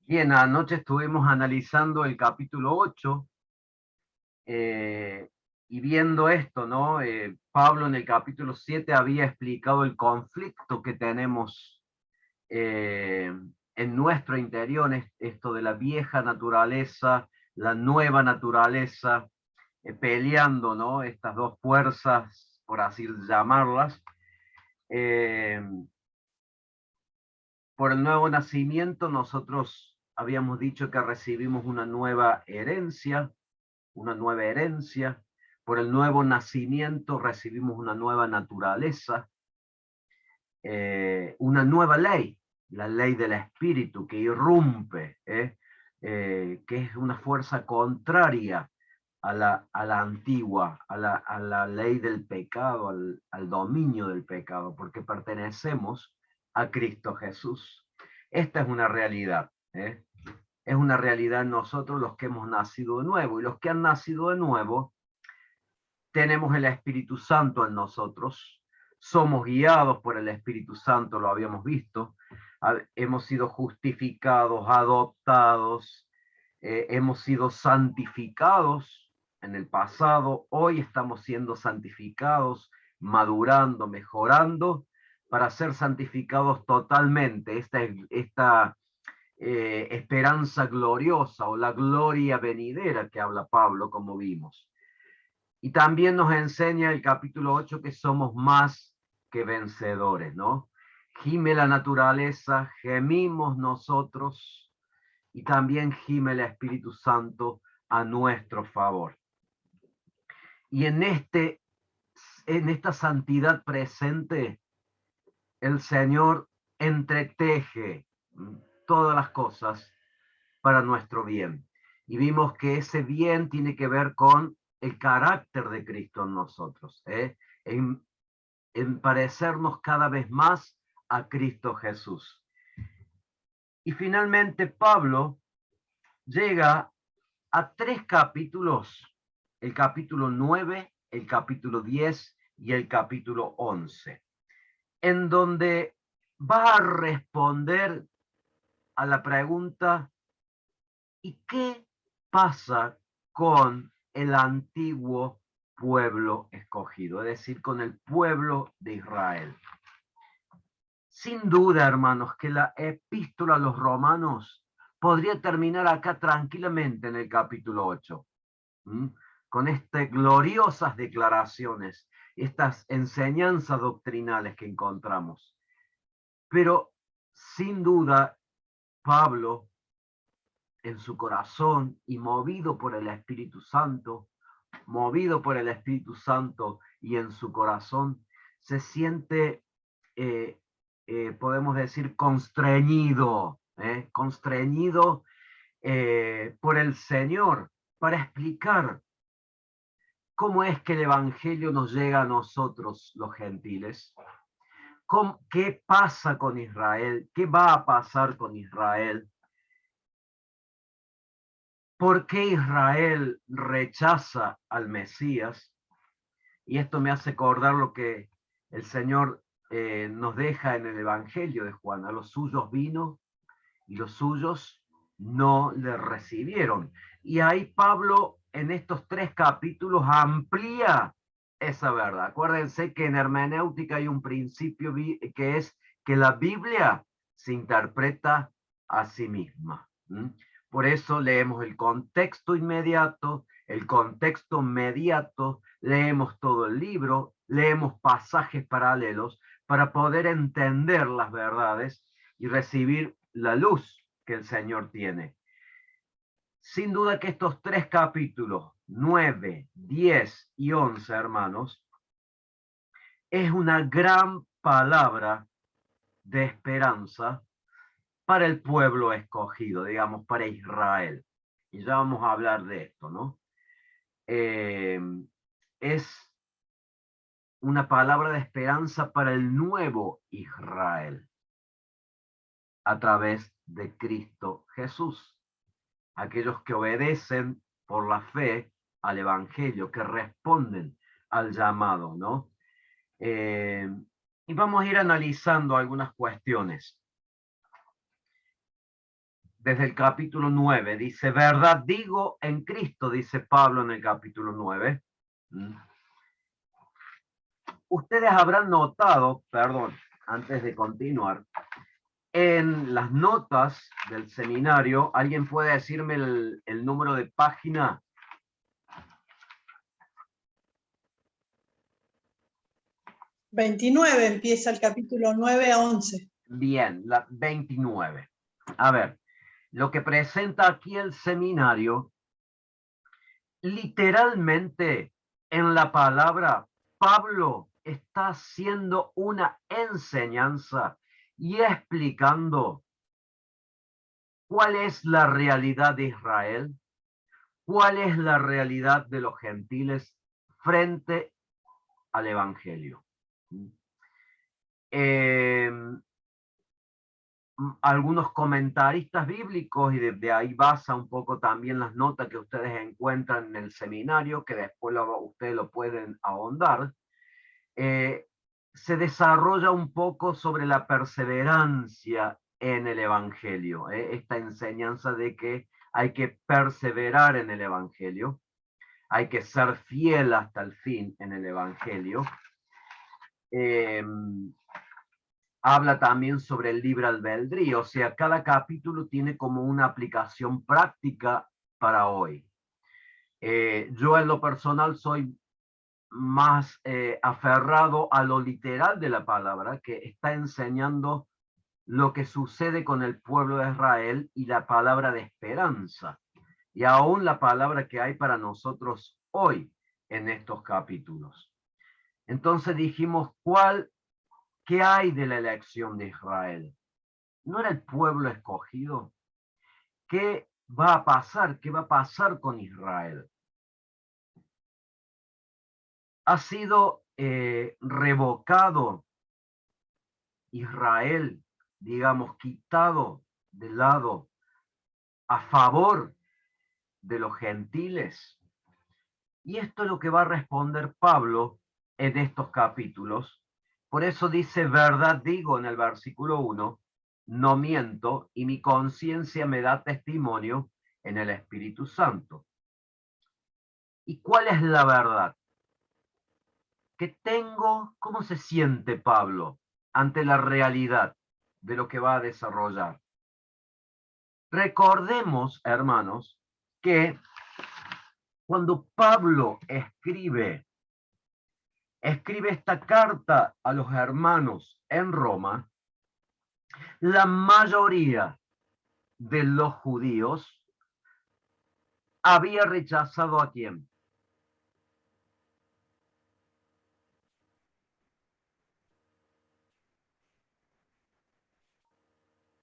Bien, anoche estuvimos analizando el capítulo 8 y viendo esto, ¿no? Pablo en el capítulo 7 había explicado el conflicto que tenemos en nuestro interior, esto de la vieja naturaleza, la nueva naturaleza, peleando, ¿no? Estas dos fuerzas, por así llamarlas. Eh, por el nuevo nacimiento nosotros habíamos dicho que recibimos una nueva herencia. Por el nuevo nacimiento recibimos una nueva naturaleza, una nueva ley, la ley del espíritu que irrumpe, que es una fuerza contraria a la antigua, a la ley del pecado, al dominio del pecado, porque pertenecemos a Cristo Jesús. Esta es una realidad. Es una realidad en nosotros los que hemos nacido de nuevo, y los que han nacido de nuevo tenemos el Espíritu Santo en nosotros, somos guiados por el Espíritu Santo, lo habíamos visto, hemos sido justificados, adoptados, hemos sido santificados en el pasado, hoy estamos siendo santificados, madurando, mejorando, para ser santificados totalmente. Esta esperanza gloriosa o la gloria venidera que habla Pablo, como vimos. Y también nos enseña el capítulo 8 que somos más que vencedores, ¿no? Gime la naturaleza, gemimos nosotros y también gime el Espíritu Santo a nuestro favor. Y en esta santidad presente, el Señor entreteje todas las cosas para nuestro bien. Y vimos que ese bien tiene que ver con el carácter de Cristo en nosotros, en parecernos cada vez más a Cristo Jesús. Y finalmente Pablo llega a 3 capítulos, el capítulo 9, el capítulo 10 y el capítulo 11, en donde va a responder a la pregunta: ¿y qué pasa con el antiguo pueblo escogido? Es decir, con el pueblo de Israel. Sin duda, hermanos, que la epístola a los romanos podría terminar acá tranquilamente en el capítulo 8, con estas gloriosas declaraciones, estas enseñanzas doctrinales que encontramos. Pero, sin duda, Pablo, en su corazón y movido por el Espíritu Santo, y en su corazón, se siente, podemos decir, constreñido por el Señor para explicar cómo es que el Evangelio nos llega a nosotros los gentiles. ¿Qué pasa con Israel? ¿Qué va a pasar con Israel? ¿Por qué Israel rechaza al Mesías? Y esto me hace acordar lo que el Señor nos deja en el Evangelio de Juan. A los suyos vino y los suyos no le recibieron. Y ahí Pablo en estos 3 capítulos amplía esa verdad. Acuérdense que en hermenéutica hay un principio que es que la Biblia se interpreta a sí misma. Por eso leemos el contexto inmediato, el contexto mediato, leemos todo el libro, leemos pasajes paralelos para poder entender las verdades y recibir la luz que el Señor tiene. Sin duda que estos 3 capítulos, 9, 10 y 11, hermanos, es una gran palabra de esperanza para el pueblo escogido, digamos, para Israel. Y ya vamos a hablar de esto, ¿no? Es una palabra de esperanza para el nuevo Israel a través de Cristo Jesús. Aquellos que obedecen por la fe al Evangelio, que responden al llamado, ¿no? Y vamos a ir analizando algunas cuestiones. desde el capítulo 9. Dice, verdad digo en Cristo, dice Pablo en el capítulo 9. Ustedes habrán notado, perdón, antes de continuar, en las notas del seminario, ¿alguien puede decirme el número de página? ...29 empieza el capítulo 9 a 11. Bien, la 29. A ver, lo que presenta aquí el seminario, literalmente en la palabra, Pablo está haciendo una enseñanza y explicando cuál es la realidad de Israel, cuál es la realidad de los gentiles frente al Evangelio. Algunos comentaristas bíblicos, y desde ahí basa un poco también las notas que ustedes encuentran en el seminario, que después ustedes lo pueden ahondar, se desarrolla un poco sobre la perseverancia en el Evangelio, esta enseñanza de que hay que perseverar en el Evangelio, hay que ser fiel hasta el fin en el Evangelio. Habla también sobre el libre albedrío, o sea, cada capítulo tiene como una aplicación práctica para hoy. Yo en lo personal soy más aferrado a lo literal de la palabra, que está enseñando lo que sucede con el pueblo de Israel y la palabra de esperanza, y aún la palabra que hay para nosotros hoy en estos capítulos. Entonces dijimos, ¿qué hay de la elección de Israel? ¿No era el pueblo escogido? ¿Qué va a pasar? ¿Qué va a pasar con Israel? Ha sido revocado Israel, digamos, quitado de lado a favor de los gentiles. Y esto es lo que va a responder Pablo en estos capítulos. Por eso dice, verdad digo en el versículo 1, no miento, y mi conciencia me da testimonio en el Espíritu Santo. ¿Y cuál es la verdad? Que tengo, ¿cómo se siente Pablo ante la realidad de lo que va a desarrollar? Recordemos, hermanos, que cuando Pablo escribe esta carta a los hermanos en Roma, la mayoría de los judíos había rechazado ¿a quién?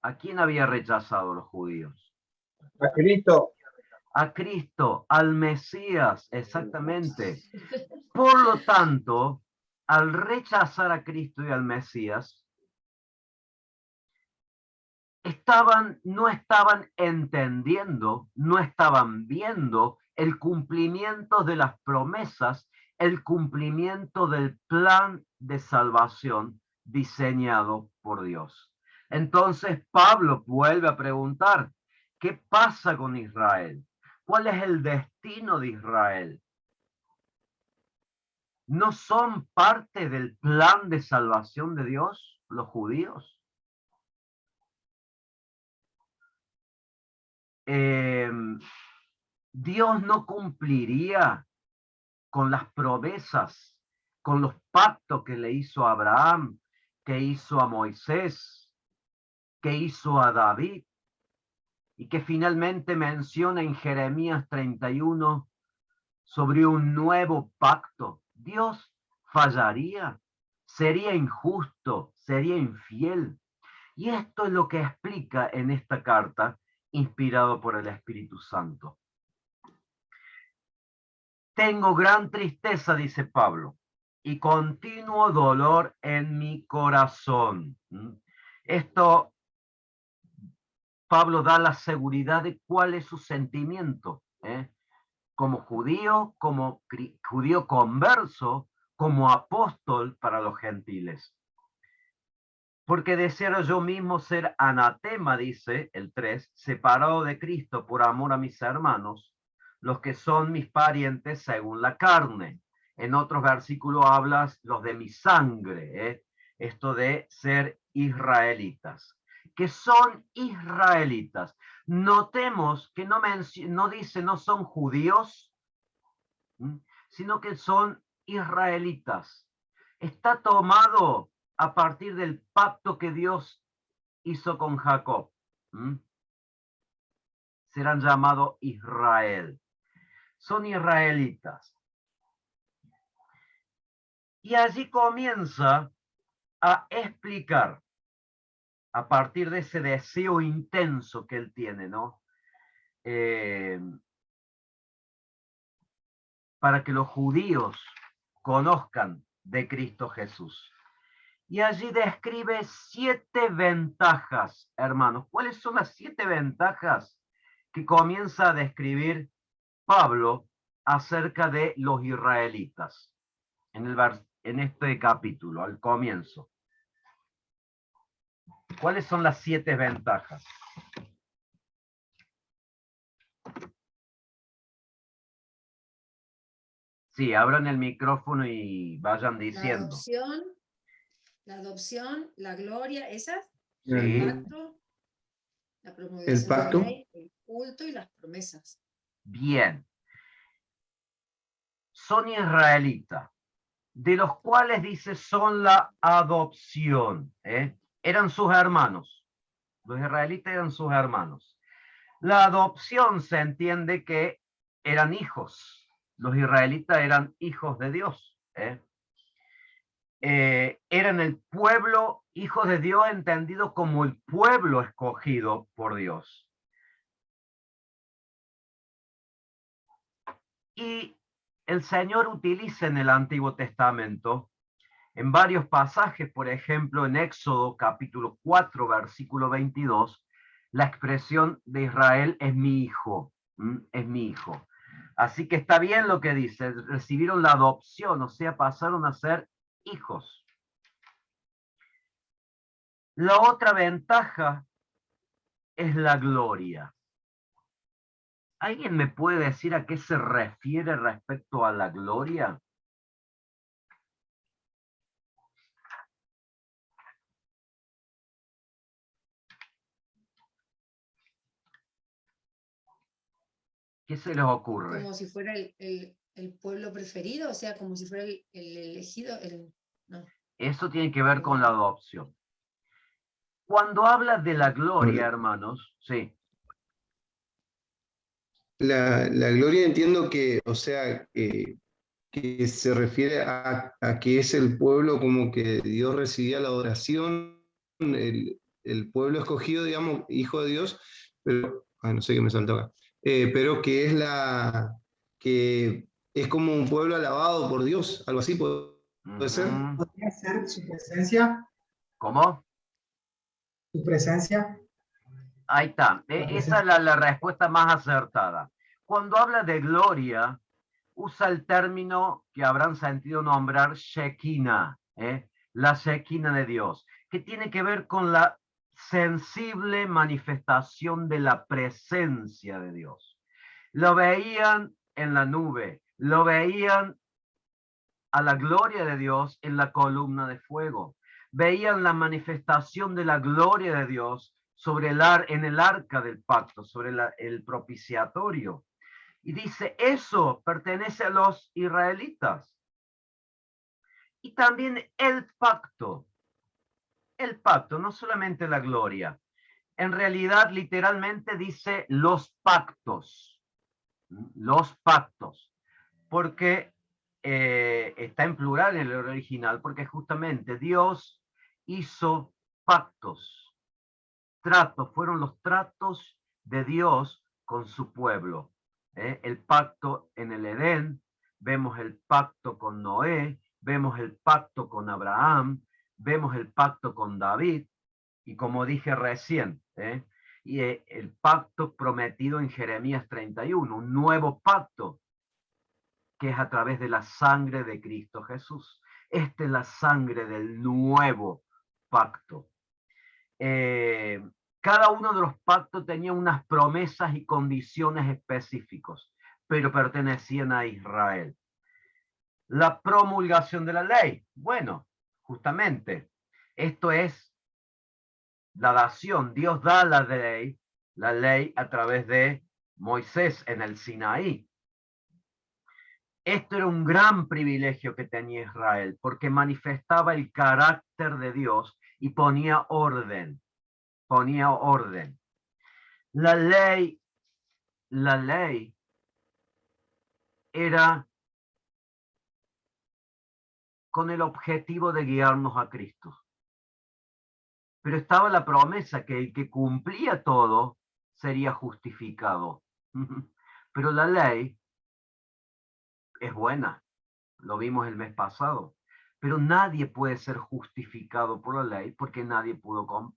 ¿A quién había rechazado los judíos? A Cristo. A Cristo, al Mesías, exactamente. Por lo tanto, al rechazar a Cristo y al Mesías, no estaban entendiendo, no estaban viendo el cumplimiento de las promesas, el cumplimiento del plan de salvación diseñado por Dios. Entonces Pablo vuelve a preguntar, ¿qué pasa con Israel? ¿Cuál es el destino de Israel? ¿No son parte del plan de salvación de Dios los judíos? Dios no cumpliría con las promesas, con los pactos que le hizo a Abraham, que hizo a Moisés, que hizo a David, y que finalmente menciona en Jeremías 31 sobre un nuevo pacto. Dios fallaría, sería injusto, sería infiel. Y esto es lo que explica en esta carta, inspirado por el Espíritu Santo. Tengo gran tristeza, dice Pablo, y continuo dolor en mi corazón. Esto, Pablo da la seguridad de cuál es su sentimiento, como judío judío converso, como apóstol para los gentiles. Porque deseo yo mismo ser anatema, dice el 3, separado de Cristo por amor a mis hermanos, los que son mis parientes según la carne. En otros versículos hablas los de mi sangre, esto de ser israelitas, que son israelitas. Notemos que no dice no son judíos, sino que son israelitas. Está tomado a partir del pacto que Dios hizo con Jacob. Serán llamados Israel. Son israelitas. Y allí comienza a explicar, a partir de ese deseo intenso que él tiene, ¿no? Para que los judíos conozcan de Cristo Jesús. Y allí describe 7 ventajas, hermanos. ¿Cuáles son las 7 ventajas que comienza a describir Pablo acerca de los israelitas en este capítulo, al comienzo? ¿Cuáles son las 7 ventajas? Sí, abran el micrófono y vayan diciendo. La adopción, la gloria, esas, Sí. el pacto, la promulgación de la ley, el culto y las promesas. Bien. Son israelitas, de los cuales dice son la adopción. Eran sus hermanos. Los israelitas eran sus hermanos. La adopción se entiende que eran hijos. Los israelitas eran hijos de Dios. Eran el pueblo, hijos de Dios, entendido como el pueblo escogido por Dios. Y el Señor utiliza en el Antiguo Testamento, en varios pasajes, por ejemplo, en Éxodo capítulo 4, versículo 22, la expresión de Israel es mi hijo, es mi hijo. Así que está bien lo que dice, recibieron la adopción, o sea, pasaron a ser hijos. La otra ventaja es la gloria. ¿Alguien me puede decir a qué se refiere respecto a la gloria? ¿Qué se les ocurre? Como si fuera el pueblo preferido, o sea, como si fuera el elegido. No. Eso tiene que ver con la adopción. Cuando habla de la gloria, Hola. hermanos, sí. La gloria entiendo que, o sea, que se refiere a que es el pueblo como que Dios recibía la adoración, el pueblo escogido, digamos, hijo de Dios, pero, no sé qué me saltó acá, pero que es como un pueblo alabado por Dios, algo así puede ser. ¿Podría ser su presencia? ¿Cómo? ¿Su presencia? Ahí está. Esa es la respuesta más acertada. Cuando habla de gloria, usa el término que habrán sentido nombrar Shekinah, la Shekinah de Dios, que tiene que ver con la sensible manifestación de la presencia de Dios. Lo veían en la nube, lo veían a la gloria de Dios en la columna de fuego, veían la manifestación de la gloria de Dios en el arca del pacto, sobre el propiciatorio. Y dice, eso pertenece a los israelitas. Y también el pacto, no solamente la gloria. En realidad, literalmente dice los pactos, porque está en plural en el original, porque justamente Dios hizo pactos, tratos, fueron los tratos de Dios con su pueblo. El pacto en el Edén, vemos el pacto con Noé, vemos el pacto con Abraham, vemos el pacto con David, y como dije recién, y el pacto prometido en Jeremías 31, un nuevo pacto, que es a través de la sangre de Cristo Jesús. Esta es la sangre del nuevo pacto, cada uno de los pactos tenía unas promesas y condiciones específicos, pero pertenecían a Israel. La promulgación de la ley. Bueno, justamente, esto es la dación. Dios da la ley a través de Moisés en el Sinaí. Esto era un gran privilegio que tenía Israel, porque manifestaba el carácter de Dios y ponía orden. Ponía orden. La ley era con el objetivo de guiarnos a Cristo. Pero estaba la promesa que el que cumplía todo sería justificado. Pero la ley es buena, lo vimos el mes pasado, pero nadie puede ser justificado por la ley porque nadie pudo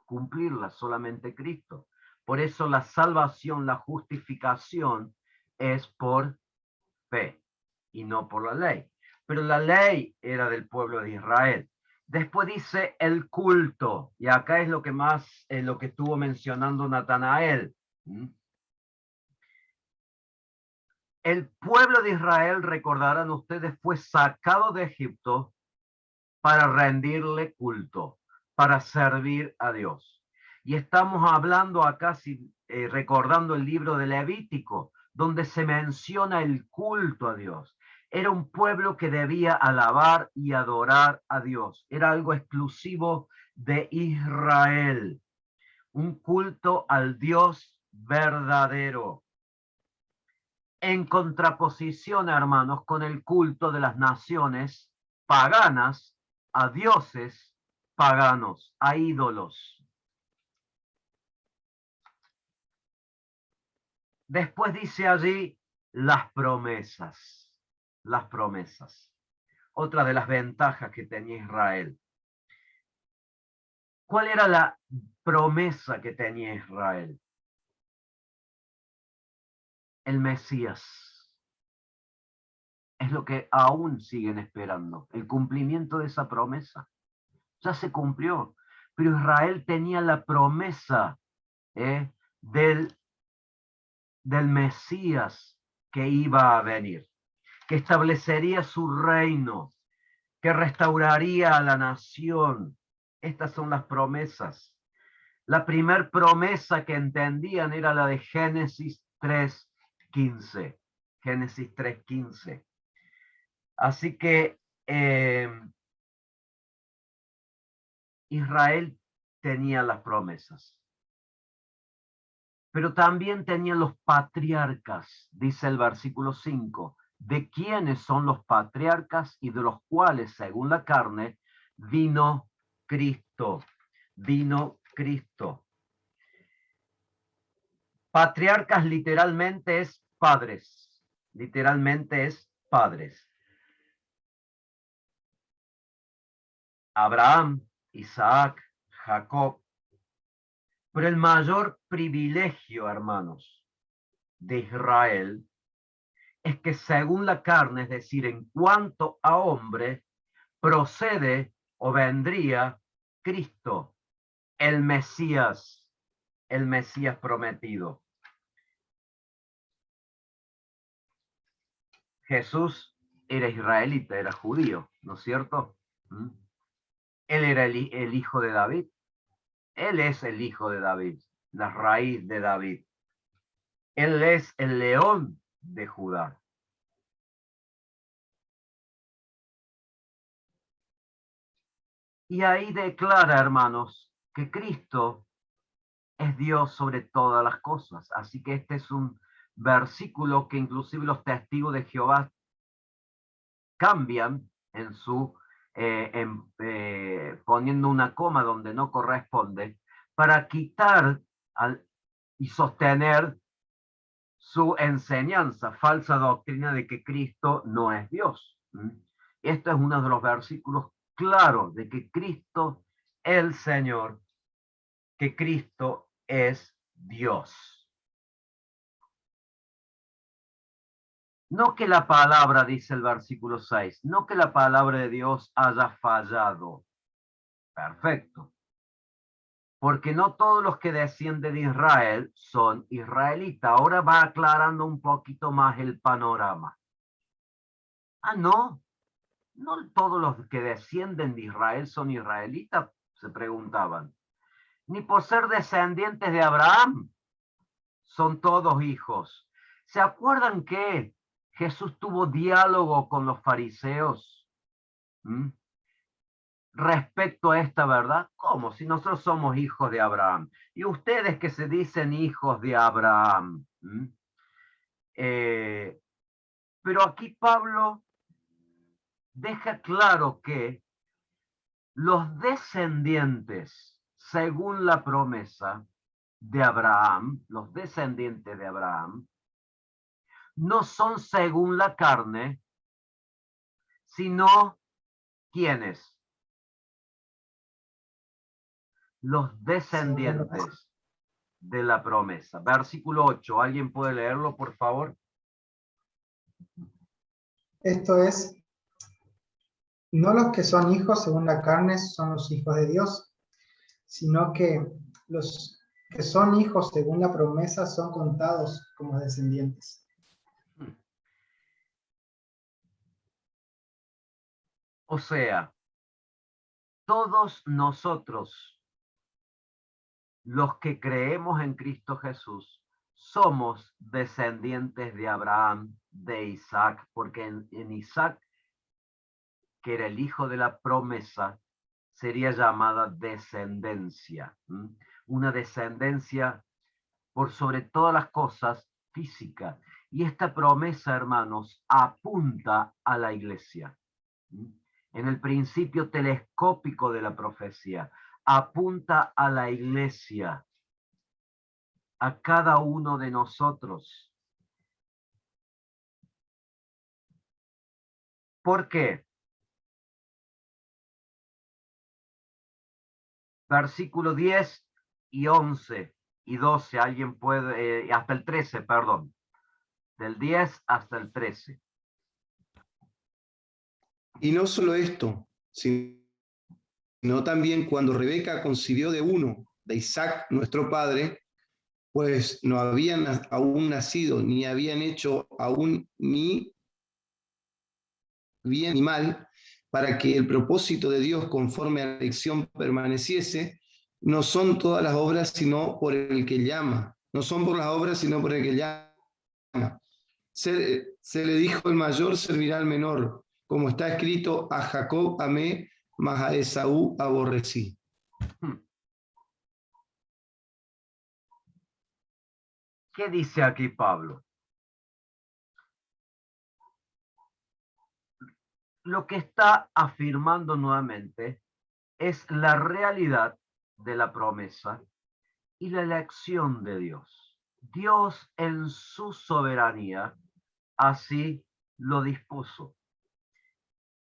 cumplirla, solamente Cristo. Por eso la salvación, la justificación es por fe y no por la ley. Pero la ley era del pueblo de Israel. Después dice el culto, y acá es lo que más, lo que estuvo mencionando Natanael. El pueblo de Israel, recordarán ustedes, fue sacado de Egipto para rendirle culto, para servir a Dios. Y estamos hablando acá, recordando el libro de Levítico, donde se menciona el culto a Dios. Era un pueblo que debía alabar y adorar a Dios. Era algo exclusivo de Israel. Un culto al Dios verdadero. En contraposición, hermanos, con el culto de las naciones paganas a dioses paganos, a ídolos. Después dice allí las promesas, las promesas. Otra de las ventajas que tenía Israel. ¿Cuál era la promesa que tenía Israel? El Mesías. Es lo que aún siguen esperando, el cumplimiento de esa promesa. Ya se cumplió, pero Israel tenía la promesa del Mesías que iba a venir, que establecería su reino, que restauraría a la nación. Estas son las promesas. La primer promesa que entendían era la de Génesis 3:15. Génesis 3:15. Así que Israel tenía las promesas. Pero también tenían los patriarcas, dice el versículo 5, de quiénes son los patriarcas y de los cuales, según la carne, vino Cristo. Vino Cristo. Patriarcas literalmente es padres. Literalmente es padres. Abraham, Isaac, Jacob. Pero el mayor privilegio, hermanos, de Israel es que según la carne, es decir, en cuanto a hombre, procede o vendría Cristo, el Mesías prometido. Jesús era israelita, era judío, ¿no es cierto? Él era el hijo de David. Él es el hijo de David, la raíz de David. Él es el león de Judá. Y ahí declara, hermanos, que Cristo es Dios sobre todas las cosas. Así que este es un versículo que inclusive los testigos de Jehová cambian en su poniendo una coma donde no corresponde para quitar y sostener su enseñanza, falsa doctrina de que Cristo no es Dios. Esto es uno de los versículos claros de que Cristo, el Señor, que Cristo es Dios. No que la palabra, dice el versículo 6, no que la palabra de Dios haya fallado. Perfecto. porque no todos los que descienden de Israel son israelitas. Ahora va aclarando un poquito más el panorama. Ah, no todos los que descienden de Israel son israelitas, se preguntaban. Ni por ser descendientes de Abraham son todos hijos. ¿Se acuerdan que Jesús tuvo diálogo con los fariseos? Respecto a esta verdad, ¿cómo? Si nosotros somos hijos de Abraham. Y ustedes que se dicen hijos de Abraham. Pero aquí Pablo deja claro que los descendientes, según la promesa de Abraham, los descendientes de Abraham, no son según la carne, sino ¿quiénes? Los descendientes de la promesa. Versículo 8, ¿alguien puede leerlo, por favor? Esto es, no los que son hijos según la carne son los hijos de Dios, sino que los que son hijos según la promesa son contados como descendientes. O sea, todos nosotros, los que creemos en Cristo Jesús, somos descendientes de Abraham, de Isaac, porque en Isaac, que era el hijo de la promesa, sería llamada descendencia. Una descendencia por sobre todas las cosas física. Y esta promesa, hermanos, apunta a la iglesia. En el principio telescópico de la profecía, apunta a la iglesia, a cada uno de nosotros. ¿Por qué? Versículo 10 y 11 y 12, alguien puede, hasta el 13, perdón, del 10 hasta el 13. Y no solo esto, sino también cuando Rebeca concibió de uno, de Isaac, nuestro padre, pues no habían aún nacido, ni habían hecho aún ni bien ni mal, para que el propósito de Dios conforme a la elección permaneciese, no son todas las obras, sino por el que llama. No son por las obras, sino por el que llama. Se le dijo: el mayor servirá al menor, como está escrito: a Jacob amé, mas a Esaú aborrecí. ¿Qué dice aquí Pablo? Lo que está afirmando nuevamente es la realidad de la promesa y la elección de Dios. Dios en su soberanía así lo dispuso.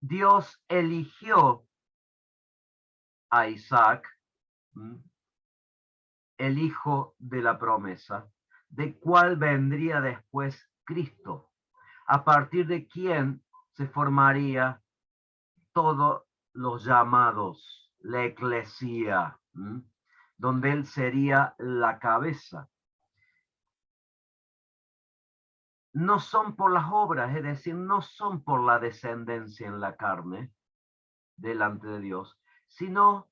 Dios eligió a Isaac, el hijo de la promesa, de cual vendría después Cristo, a partir de quien se formaría todos los llamados, la eclesía, donde él sería la cabeza. No son por las obras, es decir, no son por la descendencia en la carne delante de Dios, sino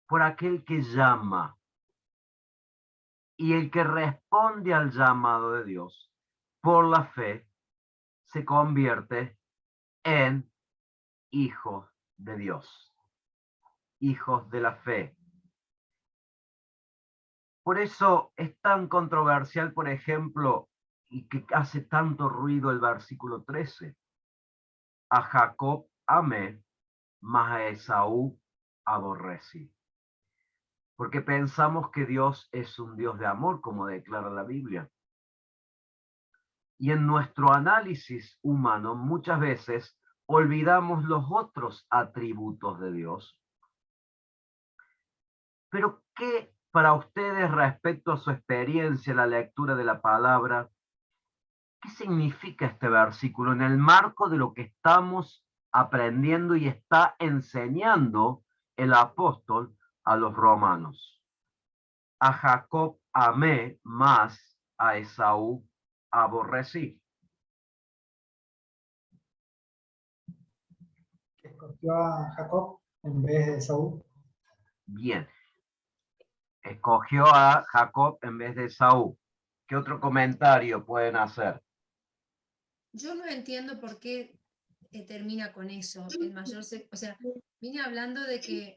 por aquel que llama. Y el que responde al llamado de Dios por la fe se convierte en hijos de Dios, hijos de la fe. Por eso es tan controversial, por ejemplo, y que hace tanto ruido el versículo 13. A Jacob amé, mas a Esaú aborrecí. Porque pensamos que Dios es un Dios de amor, como declara la Biblia. Y en nuestro análisis humano muchas veces olvidamos los otros atributos de Dios. Pero ¿qué para ustedes respecto a su experiencia, la lectura de la palabra? ¿Qué significa este versículo en el marco de lo que estamos aprendiendo y está enseñando el apóstol a los romanos? a Jacob amé, más a Esaú aborrecí. Escogió a Jacob en vez de Saúl. Bien. Escogió a Jacob en vez de Esaú. ¿Qué otro comentario pueden hacer? Yo no entiendo por qué termina con eso. El mayor o sea, vine hablando de que,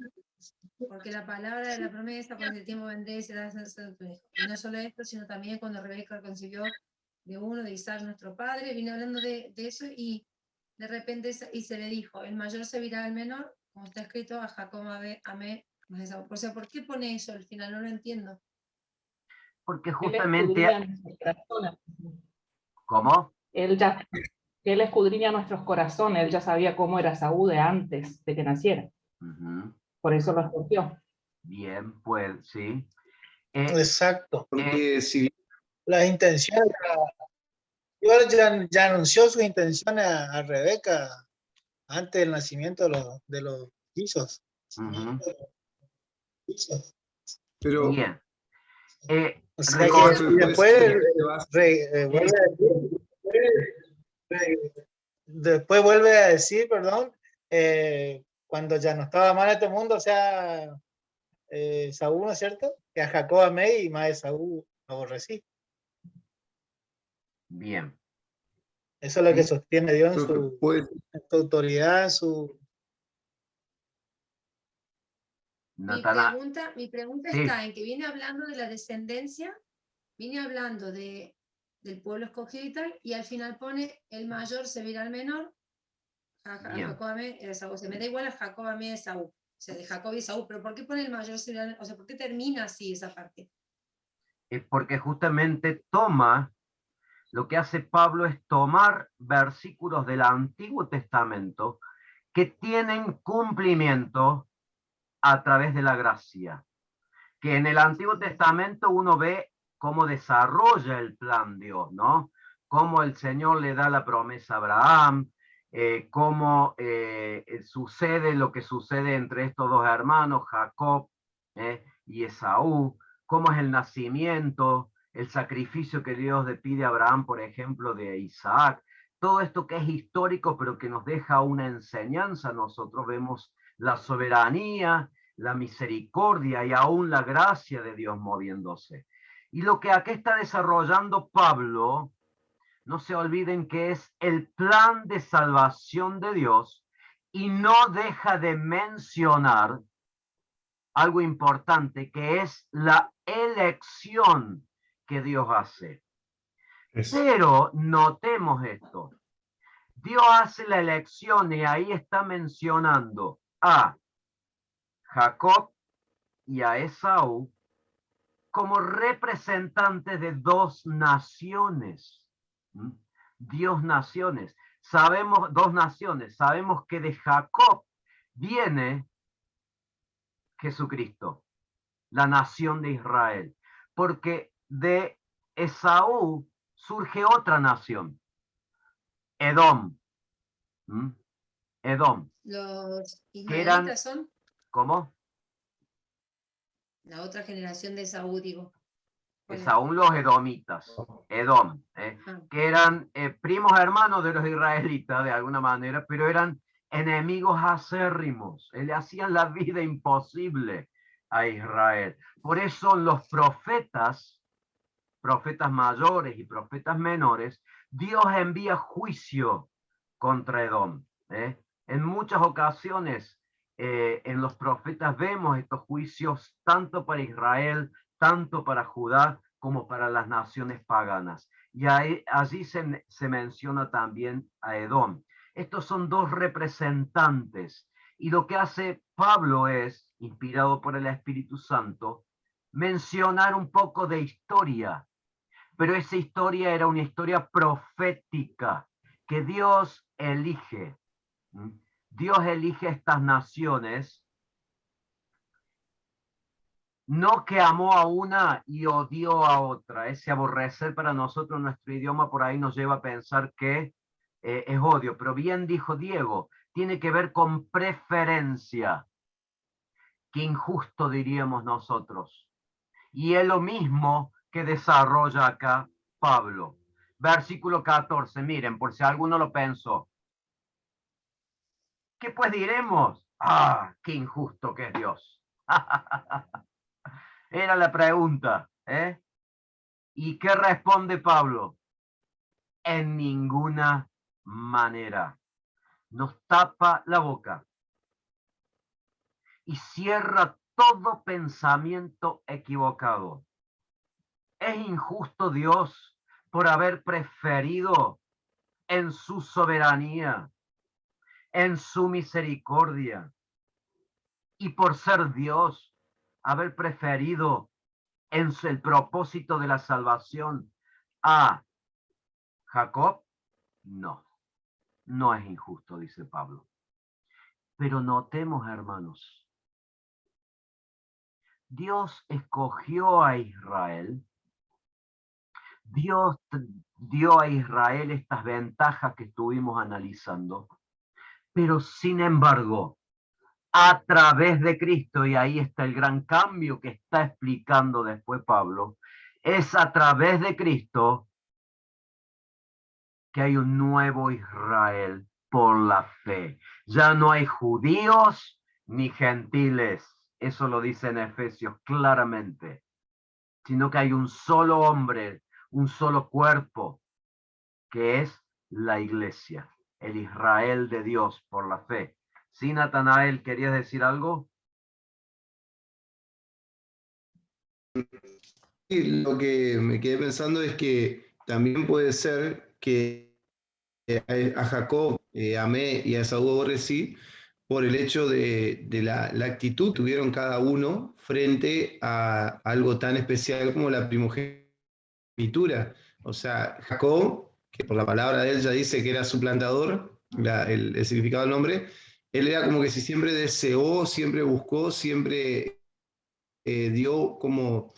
porque la palabra de la promesa, con el tiempo vendré y será tu hijo. Y no solo esto, sino también cuando Rebeca concibió de uno de Isaac, nuestro padre, vine hablando de eso y de repente y se le dijo, el mayor servirá al menor, como está escrito, a Jacob amé, más Esaú. O sea, ¿por qué pone eso al final? No lo entiendo. Porque Él justamente... escudriña nuestros corazones. ¿Cómo? Él escudriña nuestros corazones, él ya sabía cómo era Saúl de antes de que naciera. Por eso lo escogió. Bien, pues sí. Exacto. Porque si Las intenciones, Dios ya anunció sus intenciones a Rebeca antes del nacimiento de los hijos. pero Bien. O sea que Recuerdo después vuelve a decir, perdón, cuando ya no estaba mal este mundo, o sea, Saúl, ¿no es cierto? Que a Jacob amé y más de Saúl aborrecí. Bien. Eso es lo que sostiene Dios en su autoridad, en su... Mi pregunta Sí. está en que viene hablando de la descendencia, viene hablando del pueblo escogido y tal, y al final pone el mayor servirá al menor, a Jacob amé, Esaú. Se me da igual a Jacob amé, Esaú, o sea, de Jacob y Esaú, pero ¿por qué pone el mayor servirá al menor? O sea, ¿por qué termina así esa parte? Es porque justamente lo que hace Pablo es tomar versículos del Antiguo Testamento que tienen cumplimiento a través de la gracia. Que en el Antiguo Testamento uno ve cómo desarrolla el plan Dios, ¿no? Cómo el Señor le da la promesa a Abraham, cómo sucede lo que sucede entre estos dos hermanos, Jacob y Esaú, cómo es el nacimiento, el sacrificio que Dios le pide a Abraham, por ejemplo, de Isaac. Todo esto que es histórico, pero que nos deja una enseñanza. Nosotros vemos la soberanía, la misericordia y aún la gracia de Dios moviéndose. Y lo que aquí está desarrollando Pablo, no se olviden que es el plan de salvación de Dios y no deja de mencionar algo importante, que es la elección que Dios hace. Pero notemos esto. Dios hace la elección y ahí está mencionando a Jacob y a Esaú como representantes de dos naciones. Dios naciones. Sabemos, dos naciones. Sabemos que de Jacob viene Jesucristo, la nación de Israel. Porque de Esaú surge otra nación, Edom. Edom. Los ismaelitas son... ¿Cómo? La otra generación de Esaú, digo. Esaú, los edomitas, Edom, que eran primos hermanos de los israelitas de alguna manera, pero eran enemigos acérrimos, le hacían la vida imposible a Israel. Por eso los profetas mayores y profetas menores, Dios envía juicio contra Edom. En muchas ocasiones en los profetas vemos estos juicios tanto para Israel, tanto para Judá, como para las naciones paganas. Y allí se menciona también a Edom. Estos son dos representantes. Y lo que hace Pablo es, inspirado por el Espíritu Santo, mencionar un poco de historia. Pero esa historia era una historia profética que Dios elige. Dios elige estas naciones, no que amó a una y odió a otra. Ese aborrecer para nosotros, nuestro idioma por ahí nos lleva a pensar que es odio, pero bien dijo Diego, tiene que ver con preferencia. Qué injusto diríamos nosotros. Y es lo mismo que desarrolla acá Pablo. Versículo 14, miren, por si alguno lo pensó. ¿Qué pues diremos? ¡Ah, qué injusto que es Dios! Era la pregunta, ¿eh? ¿Y qué responde Pablo? En ninguna manera. Nos tapa la boca y cierra todo pensamiento equivocado. ¿Es injusto Dios por haber preferido en su soberanía, en su misericordia y por ser Dios, haber preferido en el propósito de la salvación a Jacob? No, no es injusto, dice Pablo. Pero notemos, hermanos, Dios escogió a Israel. Dios dio a Israel estas ventajas que estuvimos analizando, pero sin embargo, a través de Cristo, y ahí está el gran cambio que está explicando después Pablo, es a través de Cristo que hay un nuevo Israel por la fe. Ya no hay judíos ni gentiles, eso lo dice en Efesios claramente, sino que hay un solo hombre, un solo cuerpo, que es la iglesia, el Israel de Dios por la fe. ¿Sí, Natanael, querías decir algo? Y lo que me quedé pensando es que también puede ser que a Jacob amé y a Esaú aborrecí por el hecho de la actitud que tuvieron cada uno frente a algo tan especial como la primogenitura. O sea, Jacob, que por la palabra de él ya dice que era suplantador, el significado del nombre, él era como que si siempre deseó, siempre buscó, siempre dio como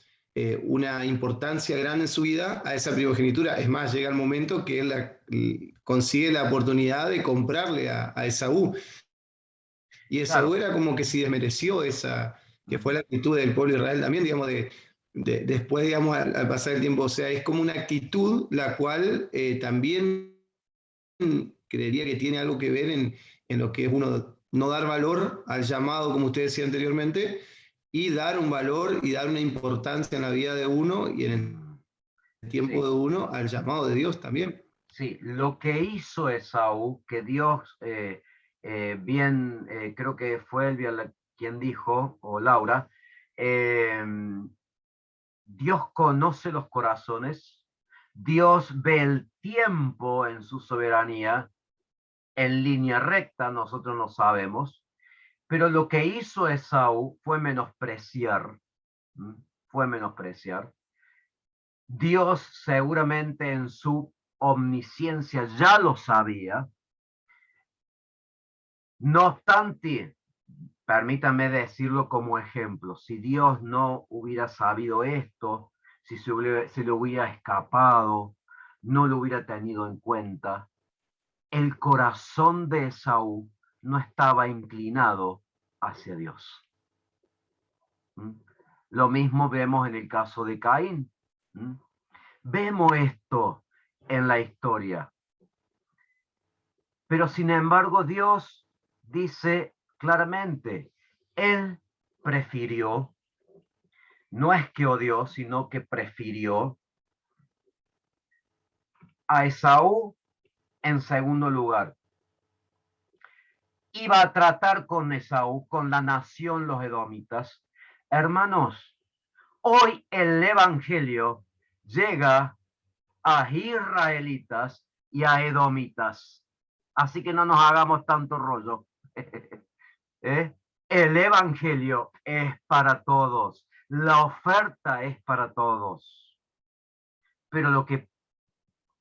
una importancia grande en su vida a esa primogenitura. Es más, llega el momento que él consigue la oportunidad de comprarle a Esaú. Y Esaú Claro. era como que si desmereció esa, que fue la actitud del pueblo de Israel también, digamos, después, digamos, al pasar el tiempo. O sea, es como una actitud la cual también creería que tiene algo que ver en lo que es uno no dar valor al llamado, como usted decía anteriormente, y dar un valor y dar una importancia en la vida de uno y en el tiempo de uno al llamado de Dios también. Sí, lo que hizo Esaú, que Dios creo que fue Elvia quien dijo, o Laura, Dios conoce los corazones, Dios ve el tiempo en su soberanía, en línea recta, nosotros no sabemos, pero lo que hizo Esaú fue menospreciar, fue menospreciar. Dios seguramente en su omnisciencia ya lo sabía. No obstante, permítame decirlo como ejemplo, si Dios no hubiera sabido esto, si se le hubiera escapado, no lo hubiera tenido en cuenta, el corazón de Esaú no estaba inclinado hacia Dios. Lo mismo vemos en el caso de Caín. Vemos esto en la historia. Pero sin embargo, Dios dice claramente, él prefirió, no es que odió, sino que prefirió a Esaú en segundo lugar. Iba a tratar con Esaú, con la nación, los edomitas. Hermanos, hoy el evangelio llega a israelitas y a edomitas. Así que no nos hagamos tanto rollo. El evangelio es para todos. La oferta es para todos. Pero lo que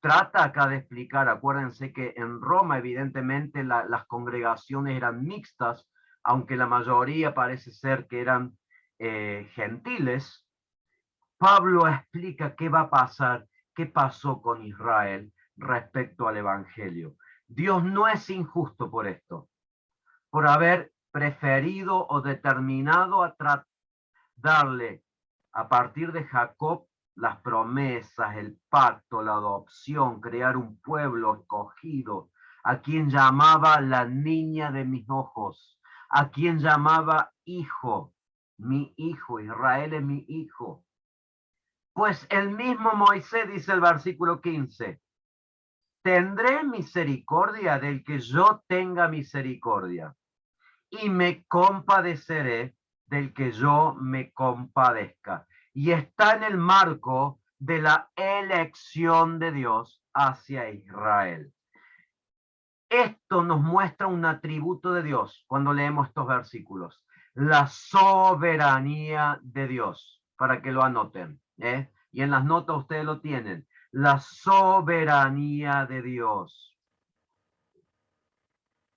trata acá de explicar, acuérdense que en Roma evidentemente las congregaciones eran mixtas, aunque la mayoría parece ser que eran gentiles. Pablo explica qué va a pasar, qué pasó con Israel respecto al evangelio. Dios no es injusto por esto, por haber preferido o determinado a darle a partir de Jacob, las promesas, el pacto, la adopción, crear un pueblo escogido, a quien llamaba la niña de mis ojos, a quien llamaba hijo, mi hijo, Israel es mi hijo. Pues el mismo Moisés dice el versículo 15, tendré misericordia del que yo tenga misericordia, y me compadeceré del que yo me compadezca. Y está en el marco de la elección de Dios hacia Israel. Esto nos muestra un atributo de Dios cuando leemos estos versículos. La soberanía de Dios, para que lo anoten. Y en las notas ustedes lo tienen. La soberanía de Dios.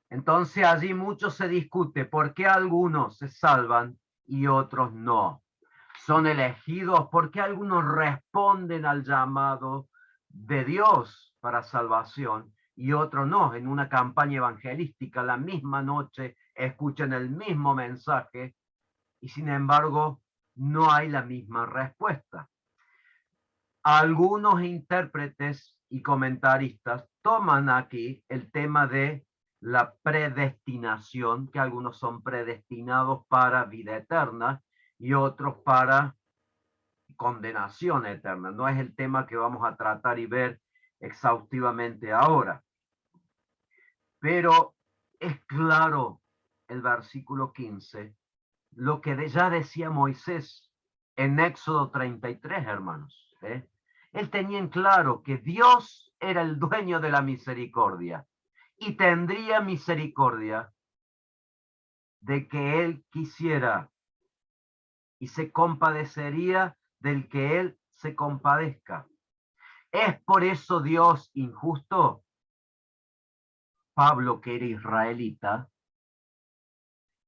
Entonces allí mucho se discute por qué algunos se salvan y otros no. Son elegidos porque algunos responden al llamado de Dios para salvación y otros no. En una campaña evangelística la misma noche escuchan el mismo mensaje y sin embargo no hay la misma respuesta. Algunos intérpretes y comentaristas toman aquí el tema de la predestinación, que algunos son predestinados para vida eterna y otros para condenación eterna. No es el tema que vamos a tratar y ver exhaustivamente ahora. Pero es claro el versículo 15, lo que ya decía Moisés en Éxodo 33, hermanos. Él tenía en claro que Dios era el dueño de la misericordia y tendría misericordia de que él quisiera y se compadecería del que él se compadezca. ¿Es por eso Dios injusto? Pablo, que era israelita,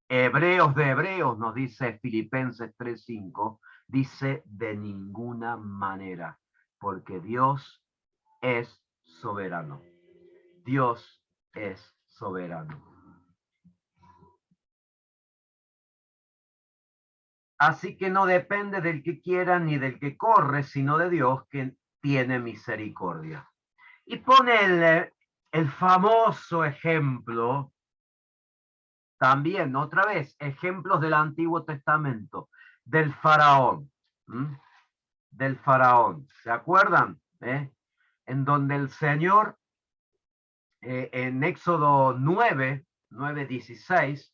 Hebreos de Hebreos, nos dice Filipenses 3:5, dice de ninguna manera, porque Dios es soberano. Dios es soberano. Así que no depende del que quiera ni del que corre, sino de Dios que tiene misericordia. Y pone el famoso ejemplo, también otra vez, ejemplos del Antiguo Testamento, del faraón. Del faraón, ¿se acuerdan? En donde el Señor, en Éxodo 9:16,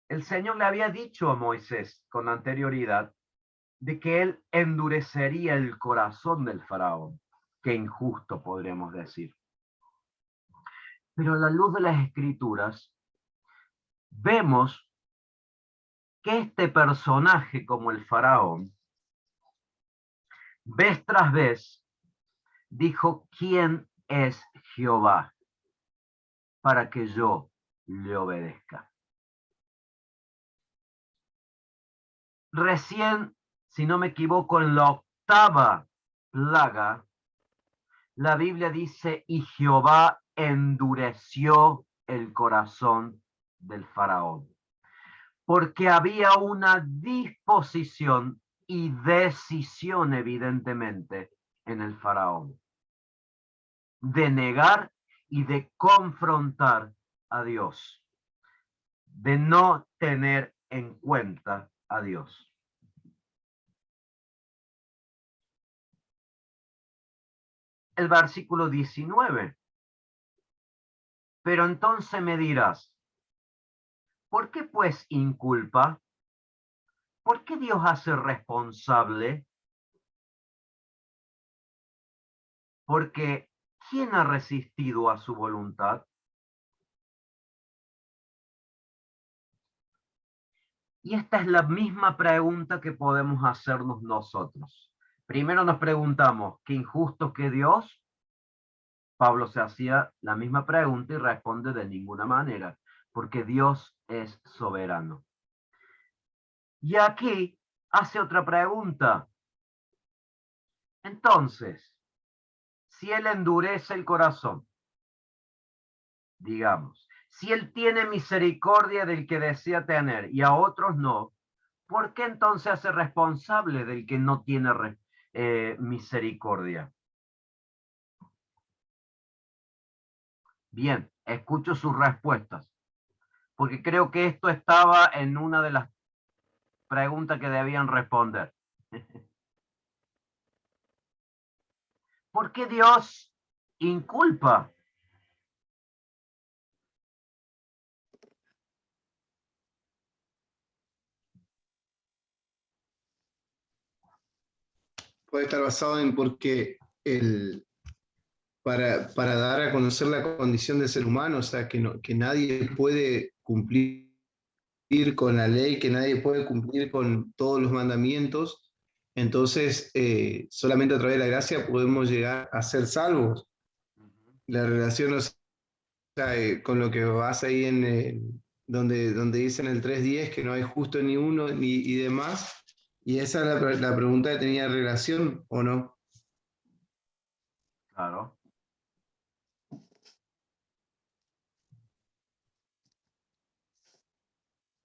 el Señor le había dicho a Moisés con anterioridad de que él endurecería el corazón del faraón. Qué injusto, podríamos decir. Pero a la luz de las Escrituras, vemos que este personaje como el faraón, vez tras vez, dijo, ¿quién es Jehová para que yo le obedezca? Recién, si no me equivoco, en la 8ª plaga, la Biblia dice, y Jehová endureció el corazón del faraón, porque había una disposición y decisión, evidentemente, en el faraón, de negar y de confrontar a Dios, de no tener en cuenta a Dios. El versículo 19. Pero entonces me dirás, ¿por qué pues inculpa? ¿Por qué Dios hace responsable? Porque ¿quién ha resistido a su voluntad? Y esta es la misma pregunta que podemos hacernos nosotros. Primero nos preguntamos, ¿qué injusto que Dios? Pablo se hacía la misma pregunta y responde de ninguna manera, porque Dios es soberano. Y aquí hace otra pregunta. Entonces, si él endurece el corazón, digamos, si él tiene misericordia del que desea tener y a otros no, ¿por qué entonces hace responsable del que no tiene misericordia? Bien, escucho sus respuestas, porque creo que esto estaba en una de las preguntas que debían responder. ¿Por qué Dios inculpa? Puede estar basado en porque para dar a conocer la condición del ser humano, o sea, que nadie puede cumplir con la ley, que nadie puede cumplir con todos los mandamientos, entonces solamente a través de la gracia podemos llegar a ser salvos. La relación, o sea, con lo que vas ahí en donde dicen el 3:10 que no hay justo ni uno y demás, y esa es la pregunta que tenía relación, ¿o no? Claro.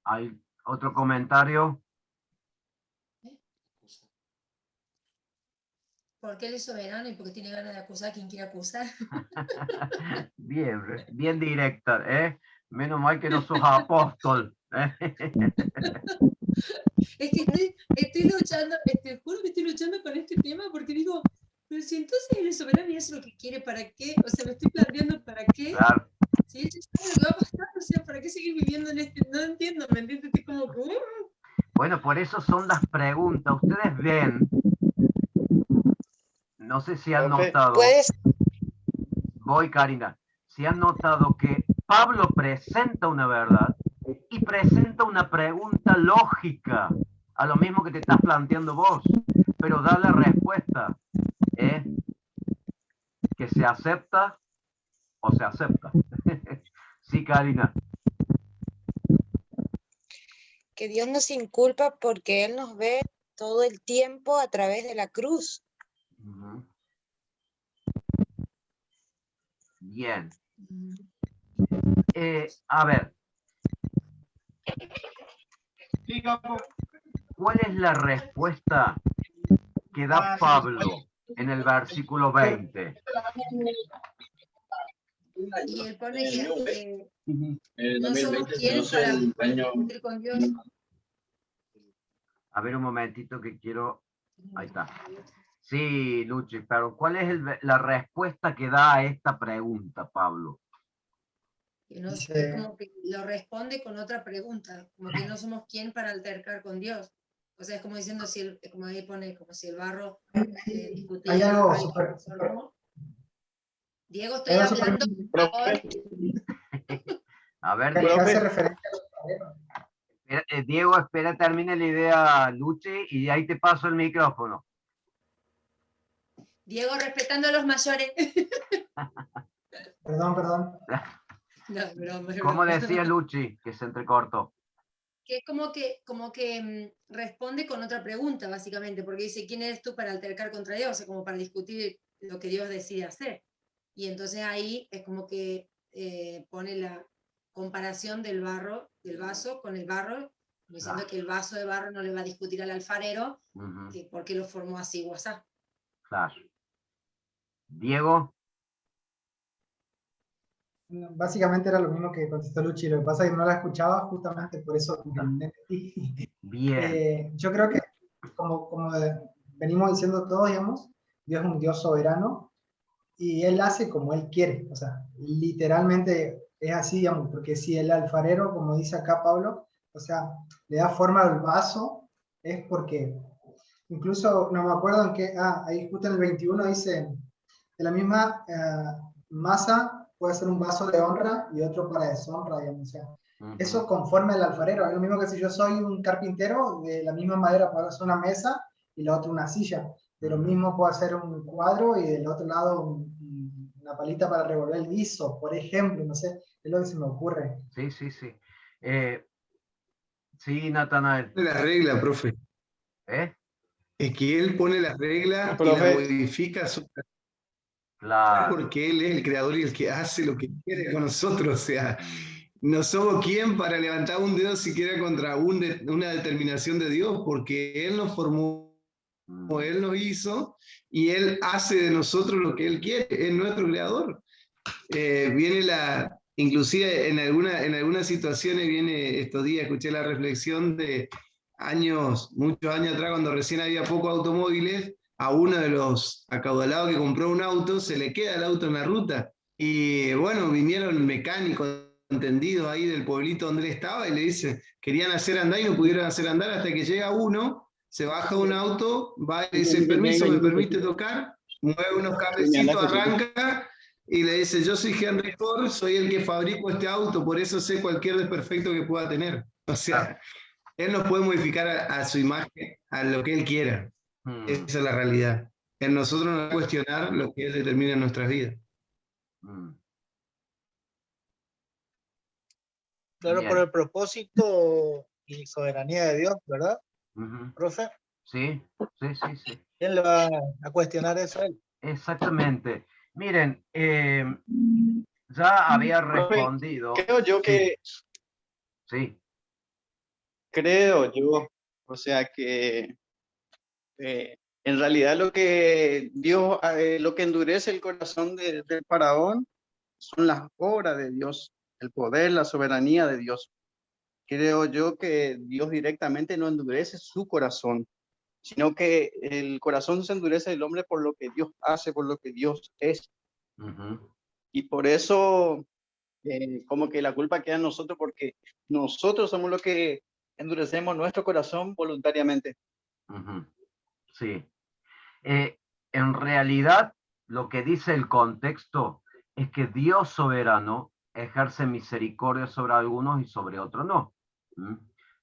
¿Hay otro comentario? Porque él es soberano y porque tiene ganas de acusar a quien quiera acusar. Bien directa, ¿eh? Menos mal que no sos apóstol. Es que estoy luchando, juro que estoy luchando con este tema porque digo, pero si entonces él es soberano y hace lo que quiere, ¿para qué? O sea, me estoy planteando ¿para qué? Claro. Si él ya sabe lo que va a pasar, o sea, ¿para qué seguir viviendo en este? No entiendo, ¿me entiendes? Estoy como que... Bueno, por eso son las preguntas. Ustedes ven, no sé si han notado, voy Karina, si han notado que Pablo presenta una verdad y presenta una pregunta lógica a lo mismo que te estás planteando vos, pero da la respuesta, que se acepta o se acepta. Sí, Karina. Que Dios nos inculpa porque Él nos ve todo el tiempo a través de la cruz. Bien. A ver. ¿Cuál es la respuesta que da Pablo en el versículo 20? Y él pone que no somos quienes para cumplir con Dios. A ver un momentito que quiero... Ahí está. Sí, Luchi, pero ¿cuál es la respuesta que da a esta pregunta, Pablo? Que no, es como que lo responde con otra pregunta, como que no somos quien para altercar con Dios. O sea, es como diciendo, como ahí pone, como si el barro discutía. Hay algo súper... Diego, estoy hablando. A ver, ¿Qué Diego. hace referencia a los alfareros? Diego, espera, termine la idea, Luchi, y ahí te paso el micrófono. Diego, respetando a los mayores. Perdón. No, broma. ¿Cómo decía Luchi, que se entrecortó? Que es como que responde con otra pregunta, básicamente, porque dice, ¿quién eres tú para altercar contra Dios? O sea, como para discutir lo que Dios decide hacer. Y entonces ahí es como que pone la comparación del vaso con el barro, diciendo que el vaso de barro no le va a discutir al alfarero, que por qué lo formó así o así. Claro. Diego. Básicamente era lo mismo que contestó Luchi, lo que pasa es que no la escuchaba justamente por eso. Bien. Yo creo que, como venimos diciendo todos, digamos, Dios es un Dios soberano y Él hace como Él quiere, o sea, literalmente es así, digamos, porque si el alfarero, como dice acá Pablo, o sea, le da forma al vaso, es porque, incluso, no me acuerdo en qué, ahí justo en el 21 dice, de la misma masa puede ser un vaso de honra y otro para deshonra, digamos, o sea, eso conforme al alfarero, es lo mismo que si yo soy un carpintero, de la misma madera puedo hacer una mesa y la otra una silla, de lo mismo puedo hacer un cuadro y del otro lado una palita para revolver el guiso, por ejemplo, no sé, es lo que se me ocurre. Sí. Sí, Natanael. La regla, profe. Es que él pone las reglas y las modifica. Claro. Porque él es el creador y el que hace lo que quiere con nosotros, o sea, no somos quien para levantar un dedo siquiera contra una determinación de Dios, porque Él nos formó, Él nos hizo, y Él hace de nosotros lo que Él quiere, es nuestro creador. Inclusive en algunas situaciones viene estos días, escuché la reflexión de muchos años atrás, cuando recién había pocos automóviles, a uno de los acaudalados que compró un auto, se le queda el auto en la ruta. Y bueno, vinieron mecánicos entendidos ahí del pueblito donde él estaba y le dicen, querían hacer andar y no pudieron hacer andar hasta que llega uno, se baja un auto, va y dice, permiso, ¿me permite tocar? Mueve unos cablecitos, arranca y le dice, yo soy Henry Ford, soy el que fabrico este auto, por eso sé cualquier desperfecto que pueda tener. O sea, él nos puede modificar a su imagen, a lo que él quiera. Esa es la realidad. En nosotros no cuestionar lo que él determina en nuestras vidas. Claro, Bien. por el propósito y soberanía de Dios, ¿verdad, profe? Sí. ¿Quién le va a cuestionar eso a él? Exactamente. Miren, ya había respondido. Creo yo que... Sí. Creo yo, o sea que en realidad lo que Dios, lo que endurece el corazón del faraón son las obras de Dios, el poder, la soberanía de Dios. Creo yo que Dios directamente no endurece su corazón, sino que el corazón se endurece del hombre por lo que Dios hace, por lo que Dios es. Y por eso, como que la culpa queda en nosotros, porque nosotros somos los que endurecemos nuestro corazón voluntariamente. Sí. En realidad, lo que dice el contexto es que Dios soberano ejerce misericordia sobre algunos y sobre otros no.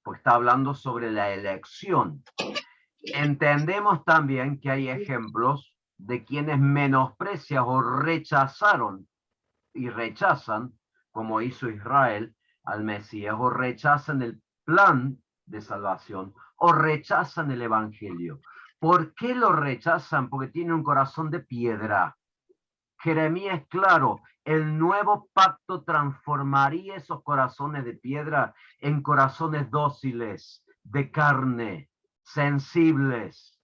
Pues está hablando sobre la elección. Entendemos también que hay ejemplos de quienes menosprecian o rechazaron y rechazan, como hizo Israel, al Mesías, o rechazan el plan de salvación, o rechazan el evangelio. ¿Por qué lo rechazan? Porque tienen un corazón de piedra. Jeremías es claro, el nuevo pacto transformaría esos corazones de piedra en corazones dóciles, de carne, sensibles.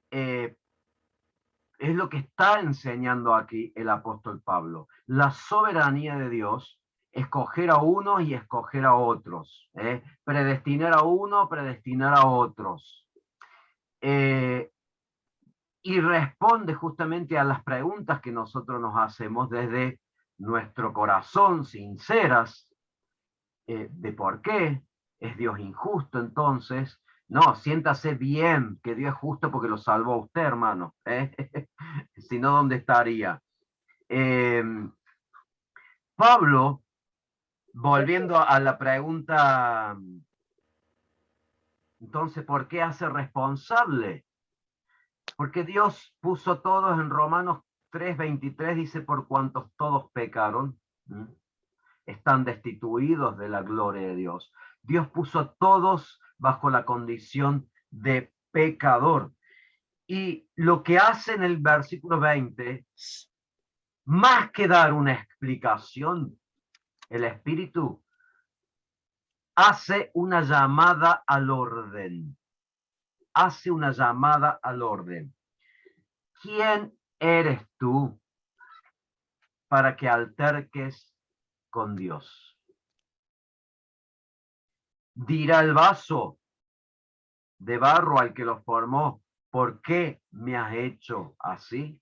Es lo que está enseñando aquí el apóstol Pablo. La soberanía de Dios, escoger a unos y escoger a otros. Predestinar a uno, predestinar a otros. Y responde justamente a las preguntas que nosotros nos hacemos desde nuestro corazón, sinceras, de por qué. ¿Es Dios injusto entonces? No, siéntase bien que Dios es justo porque lo salvó a usted, hermano. Si no, ¿dónde estaría? Pablo, volviendo a la pregunta, entonces, ¿por qué hace responsable? Porque Dios puso todos en Romanos 3:23, dice, por cuantos todos pecaron, están destituidos de la gloria de Dios. Dios puso a todos bajo la condición de pecador. Y lo que hace en el versículo 20, más que dar una explicación, el Espíritu hace una llamada al orden. Hace una llamada al orden. ¿Quién eres tú para que alterques con Dios? Dirá el vaso de barro al que lo formó, ¿por qué me has hecho así?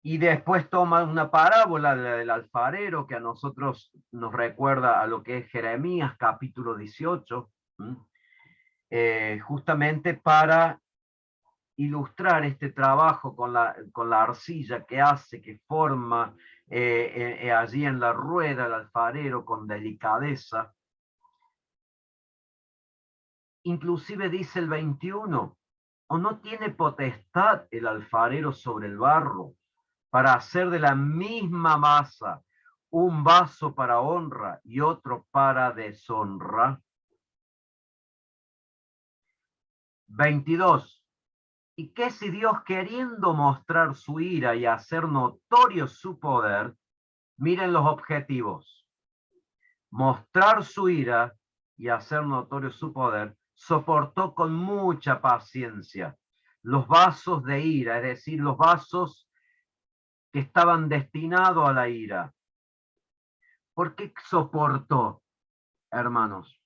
Y después toma una parábola del alfarero que a nosotros nos recuerda a lo que es Jeremías capítulo 18, justamente para ilustrar este trabajo con la arcilla que hace, que forma allí en la rueda el alfarero con delicadeza. Inclusive dice el 21, ¿o no tiene potestad el alfarero sobre el barro para hacer de la misma masa un vaso para honra y otro para deshonra? 22. Y que si Dios, queriendo mostrar su ira y hacer notorio su poder, miren los objetivos, mostrar su ira y hacer notorio su poder, soportó con mucha paciencia los vasos de ira, es decir, los vasos que estaban destinados a la ira. ¿Por qué soportó, hermanos?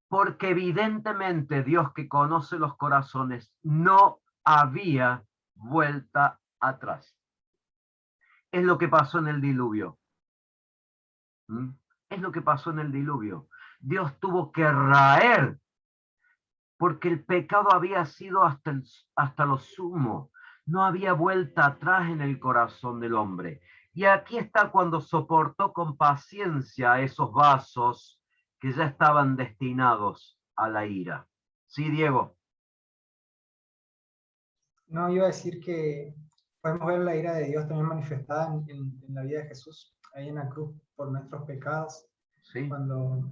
Porque evidentemente Dios, que conoce los corazones, no había vuelta atrás. Es lo que pasó en el diluvio. Es lo que pasó en el diluvio. Dios tuvo que raer, porque el pecado había sido hasta lo sumo. No había vuelta atrás en el corazón del hombre. Y aquí está cuando soportó con paciencia esos vasos que ya estaban destinados a la ira. Sí, Diego. No, iba a decir que podemos ver la ira de Dios también manifestada en la vida de Jesús, ahí en la cruz, por nuestros pecados. Sí. Cuando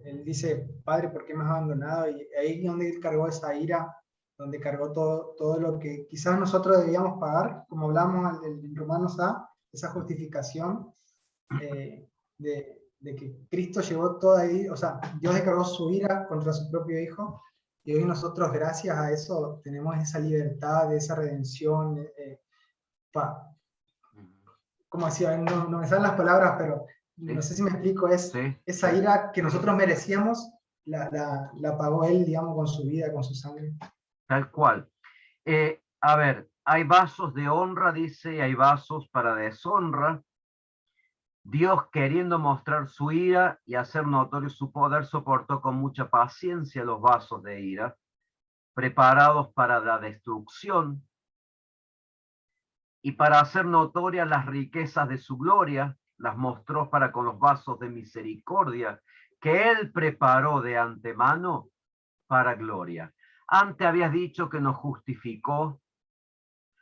él dice, Padre, ¿por qué me has abandonado? Y ahí es donde él cargó esa ira, donde cargó todo lo que quizás nosotros debíamos pagar, como hablamos en Romanos A, esa justificación de que Cristo llevó todo ahí, o sea, Dios descargó su ira contra su propio Hijo, y hoy nosotros, gracias a eso, tenemos esa libertad, esa redención. Como decía, no me salen las palabras, pero no sé si me explico, es esa ira que nosotros merecíamos, la pagó Él, digamos, con su vida, con su sangre. Tal cual. A ver, hay vasos de honra, dice, y hay vasos para deshonra. Dios, queriendo mostrar su ira y hacer notorio su poder, soportó con mucha paciencia los vasos de ira, preparados para la destrucción, y para hacer notorias las riquezas de su gloria, las mostró para con los vasos de misericordia, que Él preparó de antemano para gloria. Antes habías dicho que nos justificó,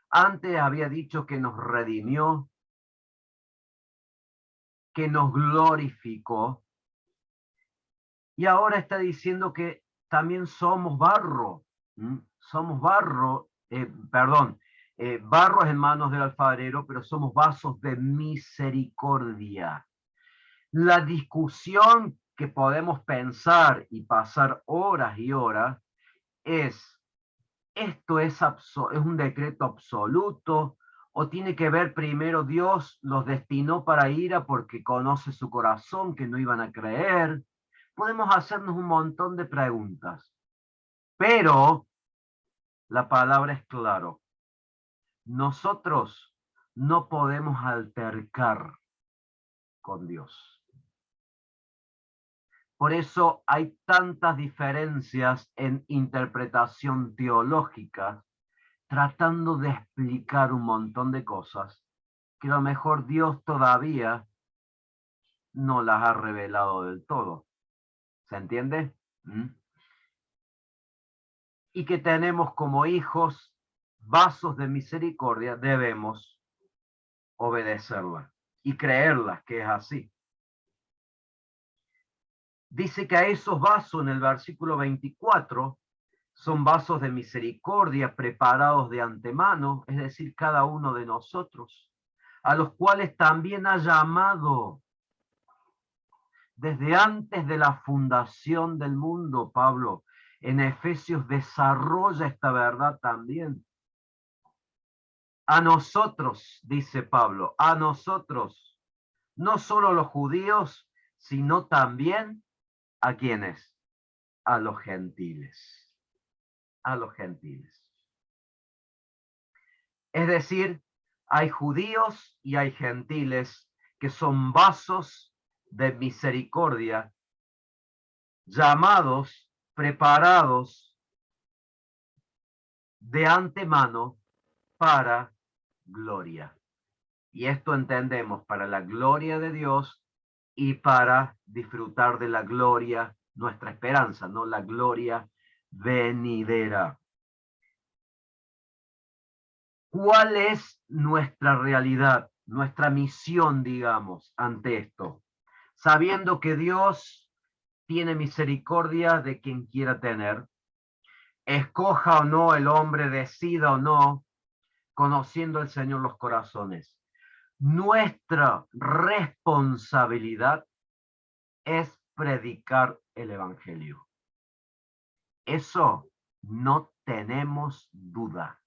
antes había dicho que nos redimió, que nos glorificó, y ahora está diciendo que también somos barro. Somos barro, barro en manos del alfarero, pero somos vasos de misericordia. La discusión que podemos pensar y pasar horas y horas es, ¿esto es un decreto absoluto? ¿O tiene que ver primero Dios los destinó para ira porque conoce su corazón que no iban a creer? Podemos hacernos un montón de preguntas, pero la palabra es claro. Nosotros no podemos altercar con Dios. Por eso hay tantas diferencias en interpretación teológica, tratando de explicar un montón de cosas que a lo mejor Dios todavía no las ha revelado del todo. ¿Se entiende? Y que tenemos como hijos vasos de misericordia, debemos obedecerlas y creerlas que es así. Dice que a esos vasos en el versículo 24 son vasos de misericordia preparados de antemano, es decir, cada uno de nosotros, a los cuales también ha llamado desde antes de la fundación del mundo. Pablo en Efesios desarrolla esta verdad también. A nosotros, dice Pablo, a nosotros, no solo los judíos, sino también a quienes, a los gentiles, a los gentiles. Es decir, hay judíos y hay gentiles que son vasos de misericordia, llamados, preparados de antemano para gloria. Y esto entendemos para la gloria de Dios y para disfrutar de la gloria, nuestra esperanza, no la gloria venidera. ¿Cuál es nuestra realidad, nuestra misión, digamos, ante esto? Sabiendo que Dios tiene misericordia de quien quiera tener. Escoja o no el hombre, decida o no, conociendo el Señor los corazones. Nuestra responsabilidad es predicar el evangelio. Eso no tenemos duda.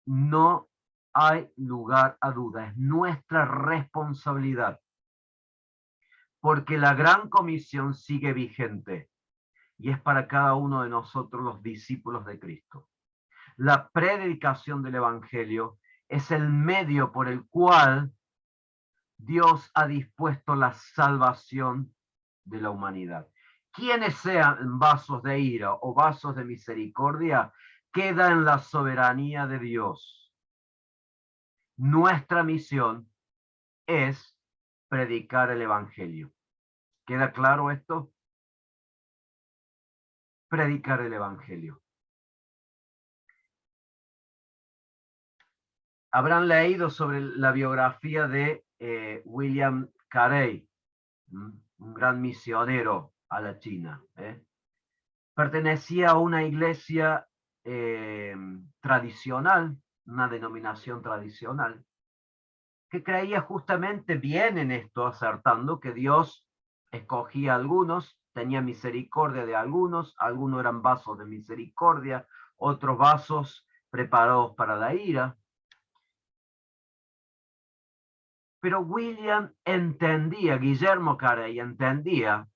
No hay lugar a duda. Es nuestra responsabilidad. Porque la gran comisión sigue vigente y es para cada uno de nosotros los discípulos de Cristo. La predicación del evangelio es el medio por el cual Dios ha dispuesto la salvación de la humanidad. Quienes sean vasos de ira o vasos de misericordia, queda en la soberanía de Dios. Nuestra misión es predicar el evangelio. ¿Queda claro esto? Predicar el evangelio. Habrán leído sobre la biografía de William Carey, un gran misionero a la China. Pertenecía a una iglesia tradicional, una denominación tradicional, que creía justamente bien en esto, acertando que Dios escogía a algunos, tenía misericordia de algunos eran vasos de misericordia, otros vasos preparados para la ira. Pero William entendía, Guillermo Carey entendía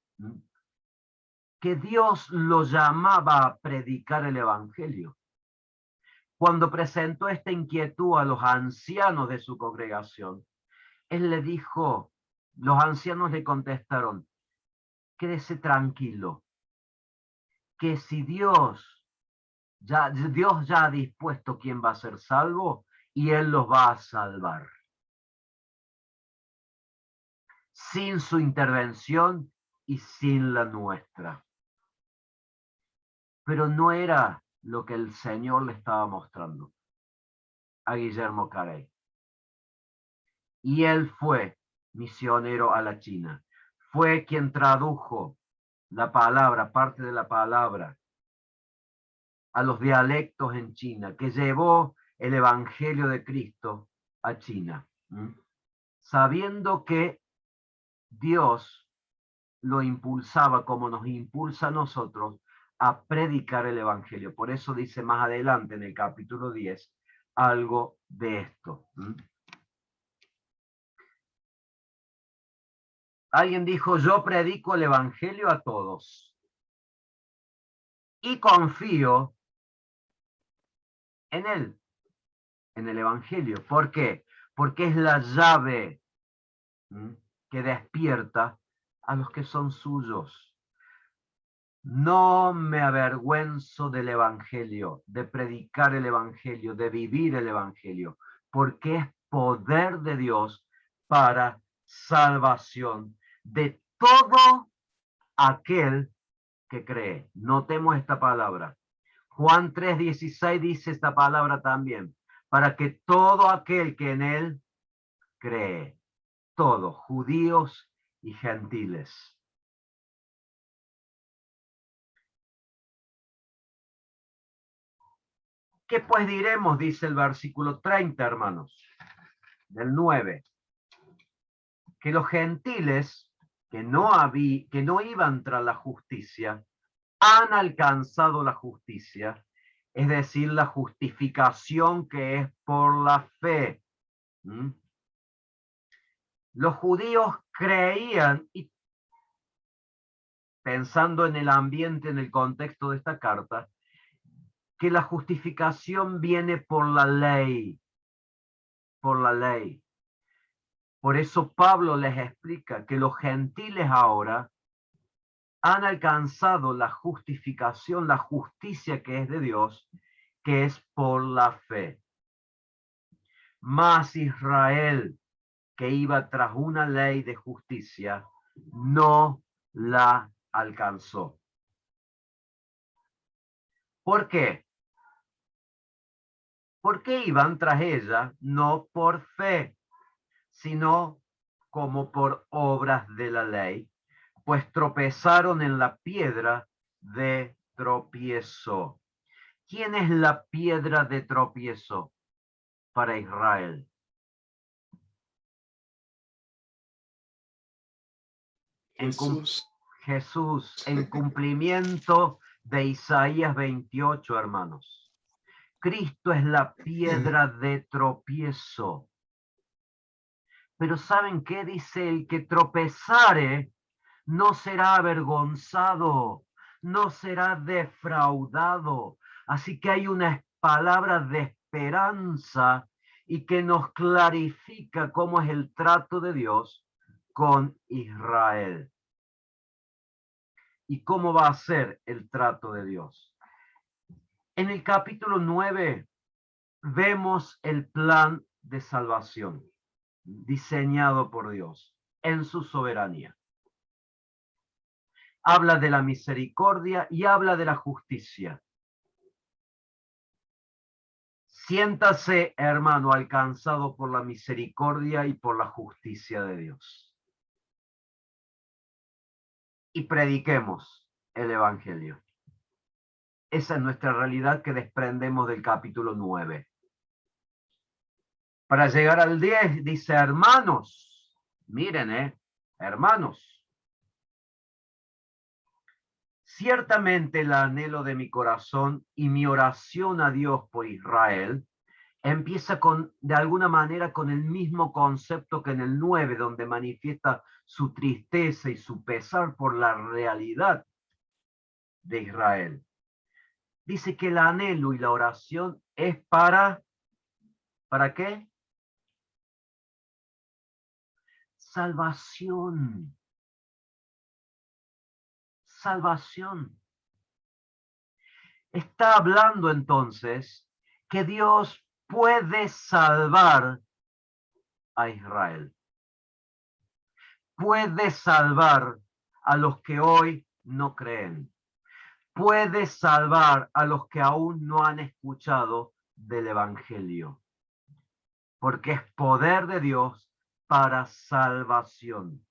que Dios lo llamaba a predicar el evangelio. Cuando presentó esta inquietud a los ancianos de su congregación, él le dijo, los ancianos le contestaron, quédese tranquilo, que si Dios ya ha dispuesto quién va a ser salvo y él los va a salvar. Sin su intervención y sin la nuestra. Pero no era lo que el Señor le estaba mostrando a Guillermo Carey. Y él fue misionero a la China. Fue quien tradujo la palabra, parte de la palabra, a los dialectos en China, que llevó el Evangelio de Cristo a China. Sabiendo que Dios lo impulsaba como nos impulsa a nosotros a predicar el evangelio. Por eso dice más adelante en el capítulo 10 algo de esto. Alguien dijo, yo predico el evangelio a todos y confío en él, en el evangelio. ¿Por qué? Porque es la llave que despierta a los que son suyos. No me avergüenzo del evangelio, de predicar el evangelio, de vivir el evangelio, porque es poder de Dios para salvación de todo aquel que cree. Notemos esta palabra. Juan 3:16 dice esta palabra también, para que todo aquel que en él cree, todos, judíos y gentiles. ¿Qué pues diremos? Dice el versículo 30, hermanos, del 9. Que los gentiles que no iban tras la justicia han alcanzado la justicia, es decir, la justificación que es por la fe. Los judíos creían, y pensando en el ambiente, en el contexto de esta carta, que la justificación viene por la ley. Por la ley. Por eso Pablo les explica que los gentiles ahora han alcanzado la justificación, la justicia que es de Dios, que es por la fe. Mas Israel, que iba tras una ley de justicia, no la alcanzó. ¿Por qué? Porque iban tras ella no por fe, sino como por obras de la ley, pues tropezaron en la piedra de tropiezo. ¿Quién es la piedra de tropiezo para Israel? Jesús, en cumplimiento de Isaías 28, hermanos. Cristo es la piedra de tropiezo. Pero ¿saben qué dice? El que tropezare no será avergonzado, no será defraudado. Así que hay una palabra de esperanza y que nos clarifica cómo es el trato de Dios con Israel. ¿Y cómo va a ser el trato de Dios? En el capítulo 9 vemos el plan de salvación diseñado por Dios en su soberanía. Habla de la misericordia y habla de la justicia. Siéntase, hermano, alcanzado por la misericordia y por la justicia de Dios. Y prediquemos el Evangelio. Esa es nuestra realidad que desprendemos del capítulo 9. Para llegar al 10 dice, hermanos, miren, hermanos, ciertamente el anhelo de mi corazón y mi oración a Dios por Israel empieza de alguna manera con el mismo concepto que en el 9, donde manifiesta su tristeza y su pesar por la realidad de Israel. Dice que el anhelo y la oración es ¿para qué? Salvación. Salvación. Está hablando entonces que Dios puede salvar a Israel. Puede salvar a los que hoy no creen. Puede salvar a los que aún no han escuchado del Evangelio. Porque es poder de Dios para salvación.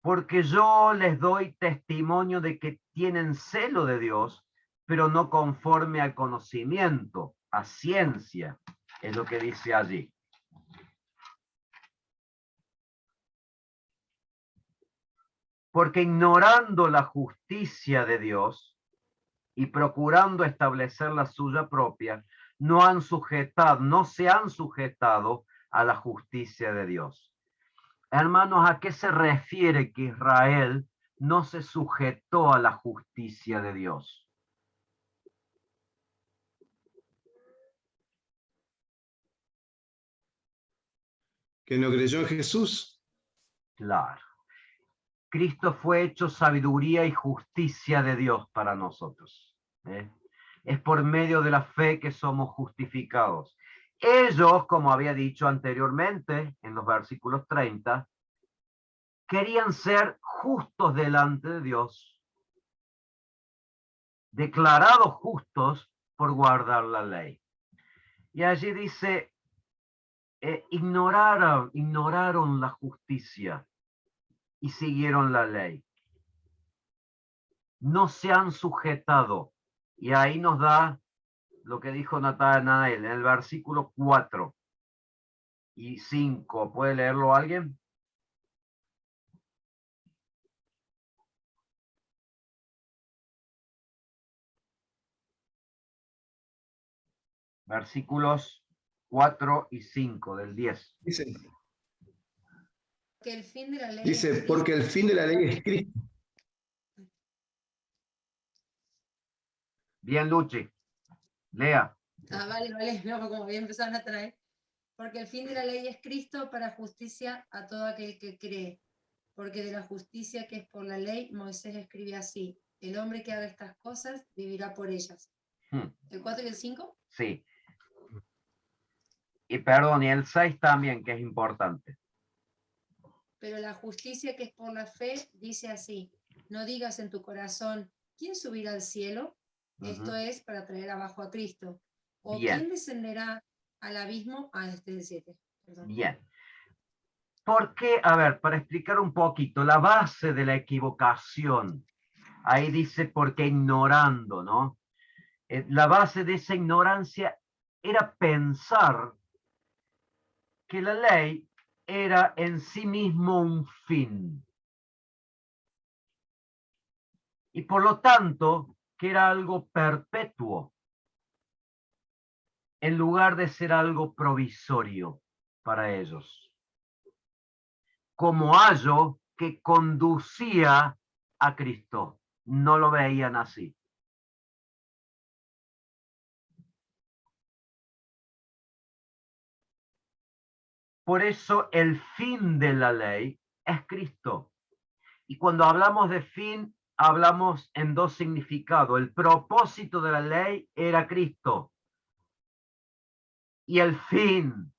Porque yo les doy testimonio de que tienen celo de Dios, pero no conforme al conocimiento, a ciencia, es lo que dice allí. Porque ignorando la justicia de Dios y procurando establecer la suya propia, no se han sujetado a la justicia de Dios. Hermanos, ¿a qué se refiere que Israel no se sujetó a la justicia de Dios? Que no creyó en Jesús. Claro. Cristo fue hecho sabiduría y justicia de Dios para nosotros. Es por medio de la fe que somos justificados. Ellos, como había dicho anteriormente en los versículos 30, querían ser justos delante de Dios, declarados justos por guardar la ley. Y allí dice, ignoraron la justicia y siguieron la ley. No se han sujetado. Y ahí nos da lo que dijo Natanael en el versículo 4 y 5. ¿Puede leerlo alguien? Versículos 4 y 5 del 10. Dice, Que el fin de la ley dice, porque el fin de la ley es Cristo. Bien, Luchi. Lea. Vale, no, como bien empezaron a traer. Porque el fin de la ley es Cristo para justicia a todo aquel que cree. Porque de la justicia que es por la ley, Moisés escribe así: el hombre que haga estas cosas vivirá por ellas. ¿El 4 y el 5? Sí. Y perdón, y el 6 también, que es importante. Pero la justicia que es por la fe dice así: no digas en tu corazón, ¿quién subirá al cielo? Esto es para traer abajo a Cristo. ¿O quién descenderá al abismo? Este es el 7. Perdón. Bien. ¿Por qué? A ver, para explicar un poquito, la base de la equivocación. Ahí dice porque ignorando, ¿no? La base de esa ignorancia era pensar que la ley era en sí mismo un fin. Y por lo tanto, que era algo perpetuo, en lugar de ser algo provisorio para ellos. Como algo que conducía a Cristo. No lo veían así. Por eso el fin de la ley es Cristo. Y cuando hablamos de fin, hablamos en dos significados. El propósito de la ley era Cristo. Y el fin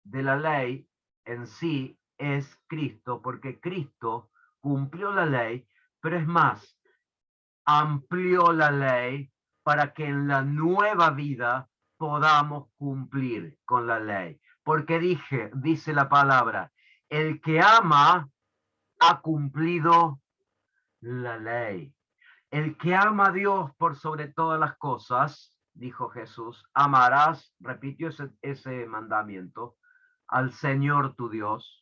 de la ley en sí es Cristo, porque Cristo cumplió la ley, pero es más, amplió la ley para que en la nueva vida podamos cumplir con la ley. Porque dice la palabra, el que ama ha cumplido la ley. El que ama a Dios por sobre todas las cosas, dijo Jesús, amarás, repitió ese mandamiento, al Señor tu Dios.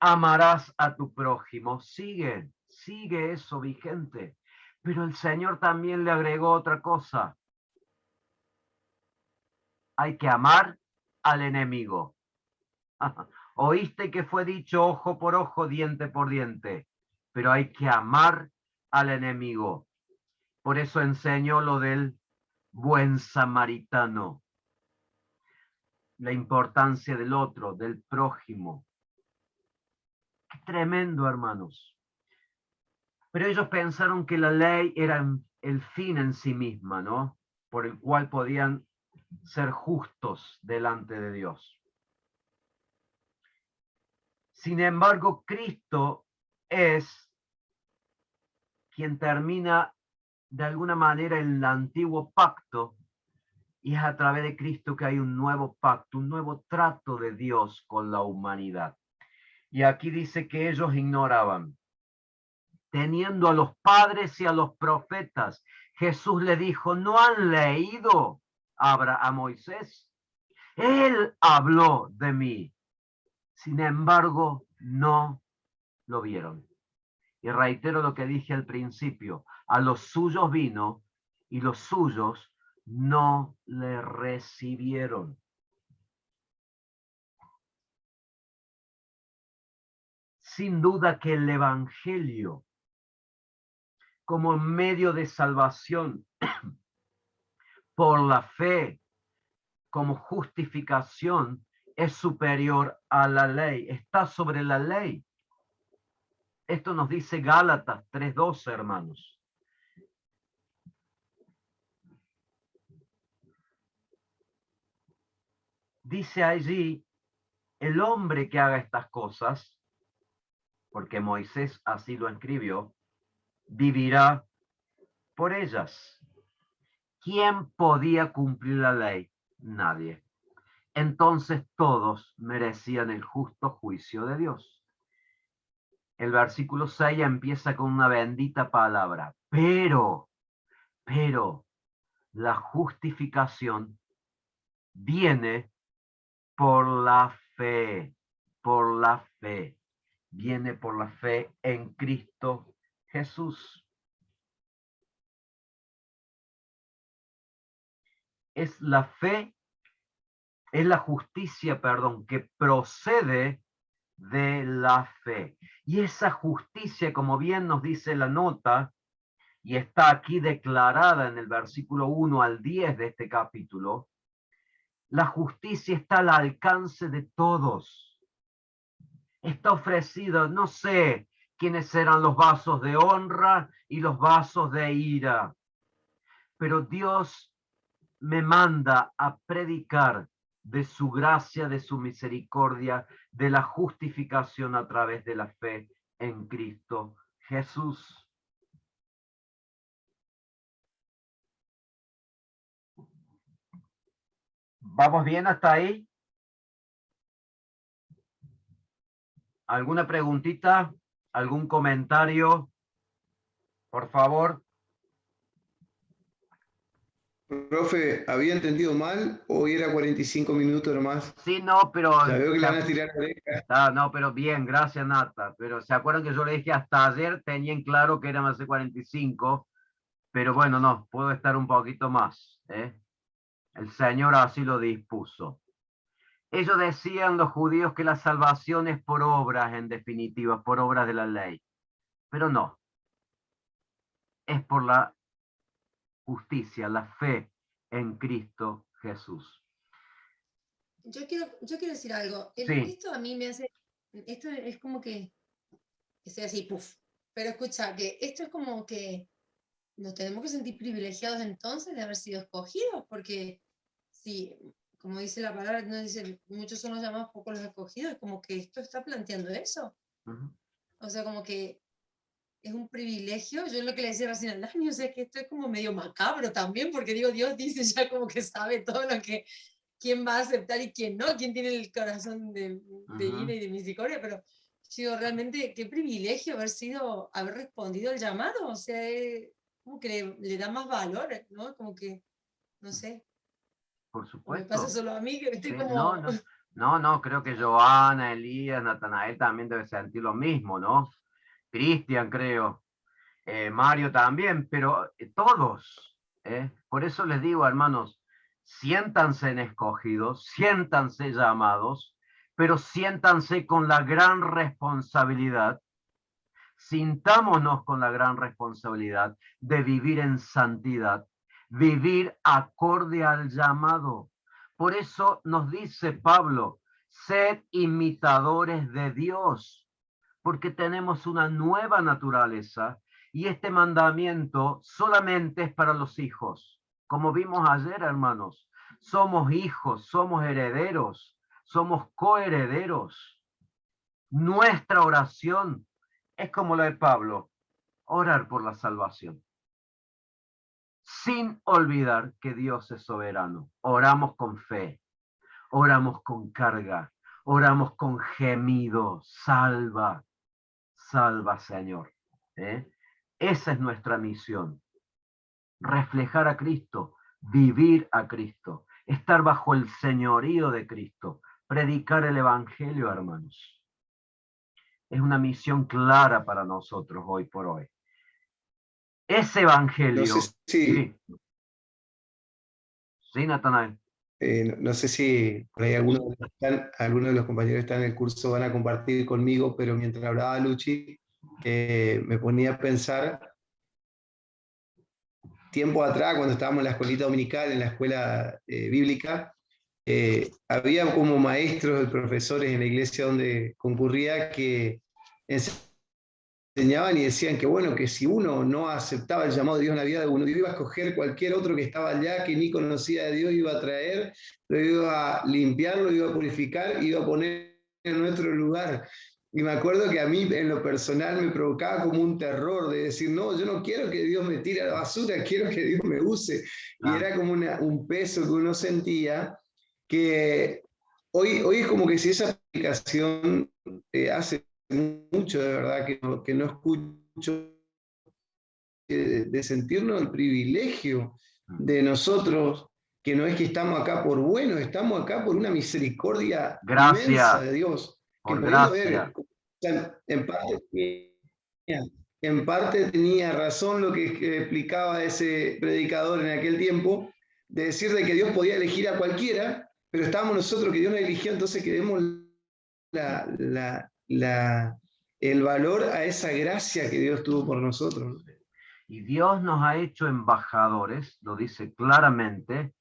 Amarás a tu prójimo. Sigue eso vigente. Pero el Señor también le agregó otra cosa. Hay que amar al enemigo. Oíste que fue dicho ojo por ojo, diente por diente, pero hay que amar al enemigo. Por eso enseñó lo del buen samaritano, la importancia del otro, del prójimo. Qué tremendo, hermanos. Pero ellos pensaron que la ley era el fin en sí misma, ¿no? Por el cual podían ser justos delante de Dios. Sin embargo, Cristo es quien termina de alguna manera el antiguo pacto, y es a través de Cristo que hay un nuevo pacto, un nuevo trato de Dios con la humanidad. Y aquí dice que ellos ignoraban. Teniendo a los padres y a los profetas, Jesús le dijo, ¿no han leído a Moisés? Él habló de mí. Sin embargo, no lo vieron. Y reitero lo que dije al principio, a los suyos vino y los suyos no le recibieron. Sin duda que el evangelio como medio de salvación por la fe, como justificación, es superior a la ley, está sobre la ley. Esto nos dice Gálatas 3:12, hermanos. Dice allí, el hombre que haga estas cosas, porque Moisés así lo escribió, vivirá por ellas. ¿Quién podía cumplir la ley? Nadie. Entonces todos merecían el justo juicio de Dios. El versículo 6 empieza con una bendita palabra, pero la justificación viene por la fe, viene por la fe en Cristo Jesús. Es la fe, es la justicia, que procede de la fe. Y esa justicia, como bien nos dice la nota, y está aquí declarada en el versículo 1 al 10 de este capítulo, la justicia está al alcance de todos. Está ofrecida, no sé quiénes eran los vasos de honra y los vasos de ira, pero Dios me manda a predicar de su gracia, de su misericordia, de la justificación a través de la fe en Cristo Jesús. ¿Vamos bien hasta ahí? ¿Alguna preguntita? ¿Algún comentario? Por favor. Profe, ¿había entendido mal o era 45 minutos nomás? Sí, no, pero... O sea, veo que le van a tirar orejas. No, pero bien, gracias Nata. Pero ¿se acuerdan que yo le dije hasta ayer? Tenían claro que eran más de 45, pero bueno, no, puedo estar un poquito más. El Señor así lo dispuso. Ellos decían, los judíos, que la salvación es por obras, en definitiva, por obras de la ley. Pero no. Es por la justicia, la fe en Cristo Jesús. Yo quiero decir algo. Sí. Esto a mí me hace, esto es como que estoy así, puff. Pero escucha, que esto es como que nos tenemos que sentir privilegiados entonces de haber sido escogidos, porque si, como dice la palabra, no dice, muchos son los llamados, pocos los escogidos, es como que esto está planteando eso. O sea, como que es un privilegio. Yo lo que le decía recién al año, o sea, que esto es como medio macabro también, porque digo, Dios dice ya como que sabe todo lo que, quién va a aceptar y quién no, quién tiene el corazón de ira y de misericordia, pero digo, realmente, qué privilegio haber respondido al llamado, o sea, como que le da más valor, ¿no? Como que, no sé. Por supuesto. Me pasa solo a mí, que estoy Sí, como... No, creo que Joana, Elías, Natanael también debe sentir lo mismo, ¿no? Cristian, creo. Mario también, pero todos. Por eso les digo, hermanos, siéntanse en escogidos, siéntanse llamados, pero siéntanse con la gran responsabilidad, sintámonos con la gran responsabilidad de vivir en santidad, vivir acorde al llamado. Por eso nos dice Pablo, sed imitadores de Dios, porque tenemos una nueva naturaleza y este mandamiento solamente es para los hijos. Como vimos ayer, hermanos, somos hijos, somos herederos, somos coherederos. Nuestra oración es como la de Pablo, orar por la salvación. Sin olvidar que Dios es soberano. Oramos con fe, oramos con carga, oramos con gemido. Salva, salva, Señor. Esa es nuestra misión. Reflejar a Cristo, vivir a Cristo, estar bajo el señorío de Cristo, predicar el evangelio, hermanos. Es una misión clara para nosotros hoy por hoy. Ese evangelio... No sé si... Sí, Natanael. No sé si por ahí algunos de los compañeros que están en el curso van a compartir conmigo, pero mientras hablaba Luchi, me ponía a pensar, tiempo atrás, cuando estábamos en la escuelita dominical, en la escuela bíblica, había como maestros y profesores en la iglesia donde concurría que enseñaban y decían que bueno, que si uno no aceptaba el llamado de Dios en la vida de uno, Dios iba a escoger cualquier otro que estaba allá, que ni conocía de Dios, iba a traer, lo iba a limpiar, lo iba a purificar, iba a poner en nuestro lugar. Y me acuerdo que a mí en lo personal me provocaba como un terror de decir, no, yo no quiero que Dios me tire a la basura, quiero que Dios me use. Y era como un peso que uno sentía que hoy es como que si esa aplicación hace mucho, de verdad, que no escucho de sentirnos el privilegio de nosotros, que no es que estamos acá por bueno, estamos acá por una misericordia inmensa de Dios. Que pudiendo ver, o sea, en parte tenía razón lo que explicaba ese predicador en aquel tiempo, de decir de que Dios podía elegir a cualquiera, pero estábamos nosotros que Dios nos eligió, entonces que demos el valor a esa gracia que Dios tuvo por nosotros. Y Dios nos ha hecho embajadores, lo dice claramente,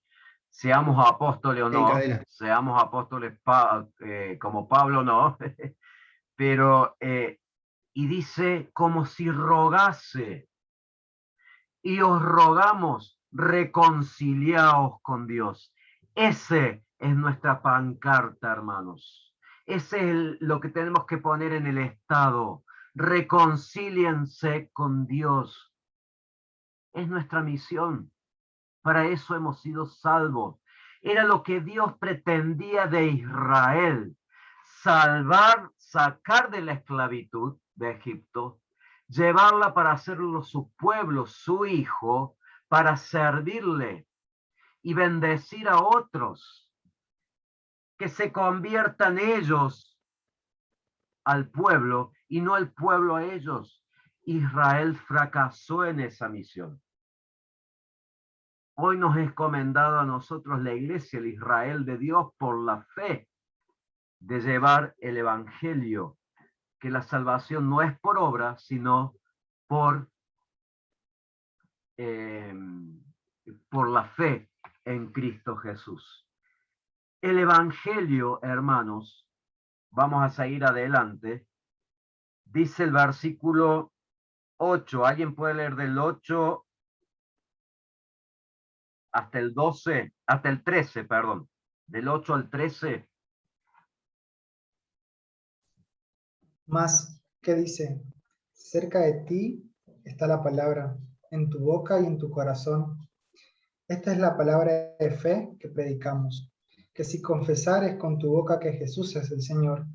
seamos apóstoles o no, seamos apóstoles como Pablo no, pero, y dice como si rogase, y os rogamos, reconciliaos con Dios. Ese es nuestra pancarta, hermanos. Ese es lo que tenemos que poner en el estado. Reconcíliense con Dios. Es nuestra misión. Para eso hemos sido salvos. Era lo que Dios pretendía de Israel. salvar, sacar de la esclavitud de Egipto, llevarla para hacerlo su pueblo, su hijo, para servirle y bendecir a otros, que se conviertan ellos al pueblo y no el pueblo a ellos. Israel fracasó en esa misión. Hoy nos es encomendado a nosotros la iglesia, el Israel de Dios, por la fe de llevar el evangelio, que la salvación no es por obra, sino por la fe en Cristo Jesús. El evangelio, hermanos, vamos a seguir adelante, dice el versículo 8, ¿alguien puede leer del 8 hasta el 12, hasta el 13, perdón, del 8 al 13? Más, ¿qué dice? Cerca de ti está la palabra, en tu boca y en tu corazón. Esta es la palabra de fe que predicamos, que si confesares con tu boca que Jesús es el Señor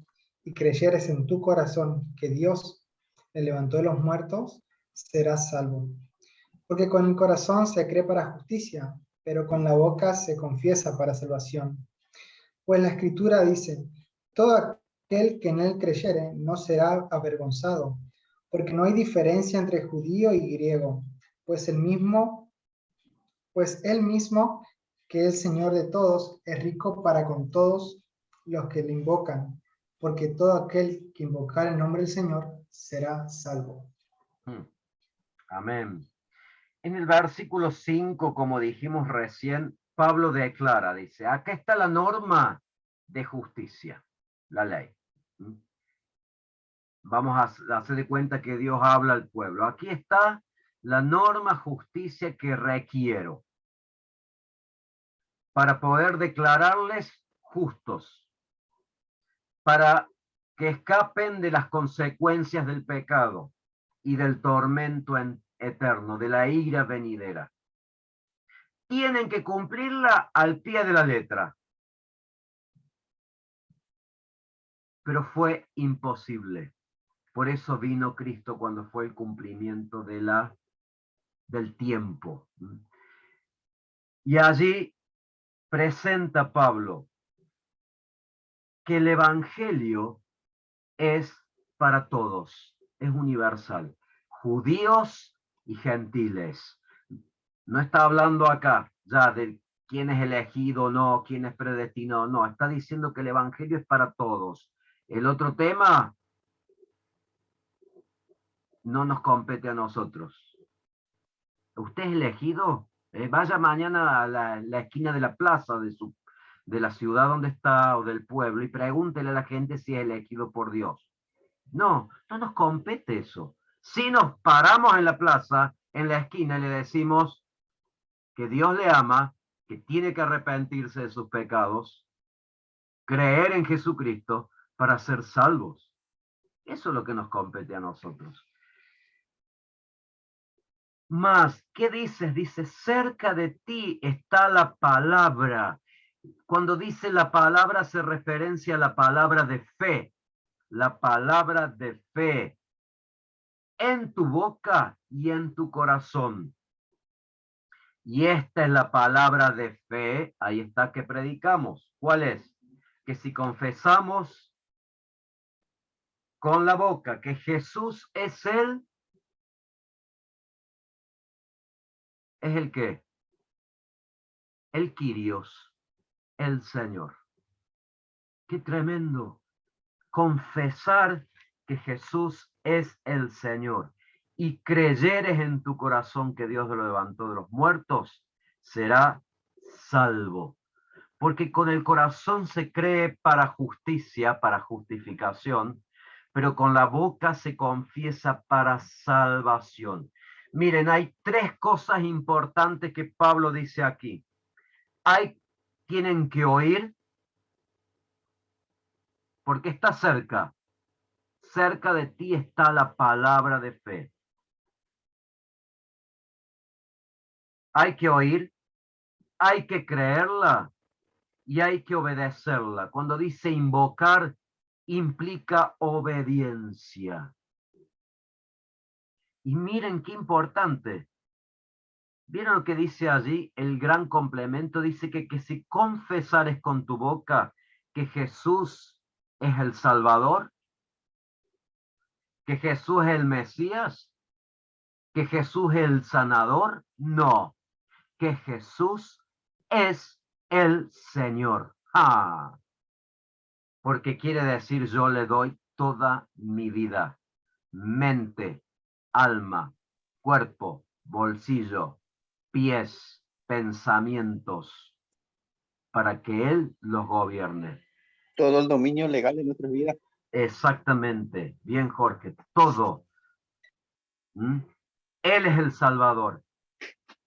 y creyeres en tu corazón que Dios le levantó de los muertos, serás salvo. Porque con el corazón se cree para justicia, pero con la boca se confiesa para salvación. Pues la Escritura dice, todo aquel que en él creyere no será avergonzado, porque no hay diferencia entre judío y griego, pues él mismo, que es Señor de todos, es rico para con todos los que le invocan, porque todo aquel que invocar el nombre del Señor será salvo. Amén. En el versículo 5, como dijimos recién, Pablo declara, dice, acá está la norma de justicia, la ley. Vamos a hacer de cuenta que Dios habla al pueblo. Aquí está la norma justicia que requiero para poder declararles justos, para que escapen de las consecuencias del pecado y del tormento eterno, de la ira venidera. Tienen que cumplirla al pie de la letra. Pero fue imposible. Por eso vino Cristo cuando fue el cumplimiento del tiempo. Y allí presenta Pablo que el evangelio es para todos, es universal, judíos y gentiles. No está hablando acá ya de quién es elegido o no, quién es predestinado, no, está diciendo que el evangelio es para todos. El otro tema no nos compete a nosotros. ¿Usted es elegido? Vaya mañana a la esquina de la plaza de la ciudad donde está o del pueblo y pregúntele a la gente si es elegido por Dios. No, no nos compete eso. Si nos paramos en la plaza, en la esquina, y le decimos que Dios le ama, que tiene que arrepentirse de sus pecados, creer en Jesucristo para ser salvos. Eso es lo que nos compete a nosotros. Más, ¿qué dices? Dice, cerca de ti está la palabra. Cuando dice la palabra se referencia a la palabra de fe. La palabra de fe. En tu boca y en tu corazón. Y esta es la palabra de fe. Ahí está que predicamos. ¿Cuál es? Que si confesamos con la boca que Jesús es el que, el Kyrios, el Señor. Qué tremendo. Confesar que Jesús es el Señor y creyeres en tu corazón que Dios lo levantó de los muertos, será salvo. Porque con el corazón se cree para justicia, para justificación, pero con la boca se confiesa para salvación. Miren, hay tres cosas importantes que Pablo dice aquí. Tienen que oír, porque está cerca. Cerca de ti está la palabra de fe. Hay que oír, hay que creerla y hay que obedecerla. Cuando dice invocar, implica obediencia. Y miren qué importante. ¿Vieron lo que dice allí? El gran complemento dice que si confesares con tu boca que Jesús es el Salvador, que Jesús es el Mesías, que Jesús es el sanador, no, que Jesús es el Señor. ¡Ah! Porque quiere decir yo le doy toda mi vida, mente, alma, cuerpo, bolsillo, pies, pensamientos, para que Él los gobierne. Todo el dominio legal de nuestras vidas. Exactamente, bien Jorge, todo. Él es el Salvador,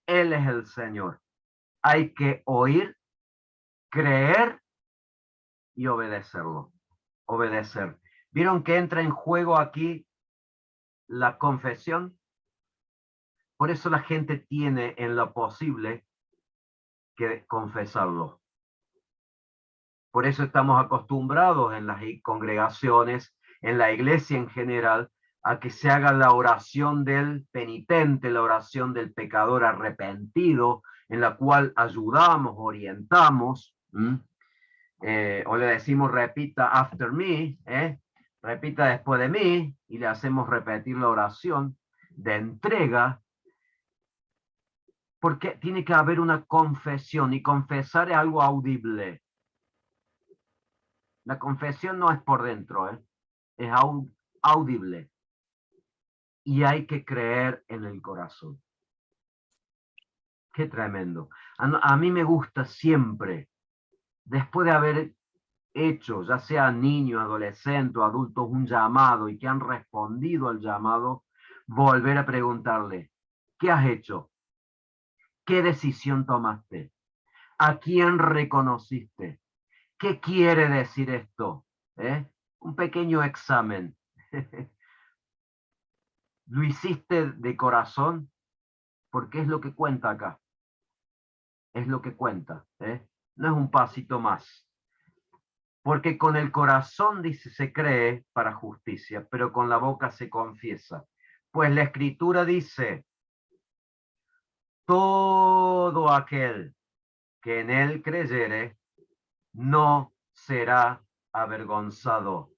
Él es el Señor. Hay que oír, creer y obedecerlo. Obedecer. ¿Vieron que entra en juego aquí la confesión? Por eso la gente tiene en lo posible que confesarlo. Por eso estamos acostumbrados en las congregaciones, en la iglesia en general, a que se haga la oración del penitente, la oración del pecador arrepentido, en la cual ayudamos, orientamos, o le decimos repita after me, repita después de mí, y le hacemos repetir la oración de entrega, porque tiene que haber una confesión, y confesar es algo audible. La confesión no es por dentro, es audible. Y hay que creer en el corazón. Qué tremendo. A mí me gusta siempre, después de haber hecho, ya sea niño, adolescente o adultos, un llamado y que han respondido al llamado, volver a preguntarle, ¿qué has hecho? ¿Qué decisión tomaste? ¿A quién reconociste? ¿Qué quiere decir esto? Un pequeño examen. ¿Lo hiciste de corazón? Porque es lo que cuenta acá. Es lo que cuenta. No es un pasito más. Porque con el corazón, dice, se cree para justicia, pero con la boca se confiesa. Pues la Escritura dice, todo aquel que en él creyere no será avergonzado.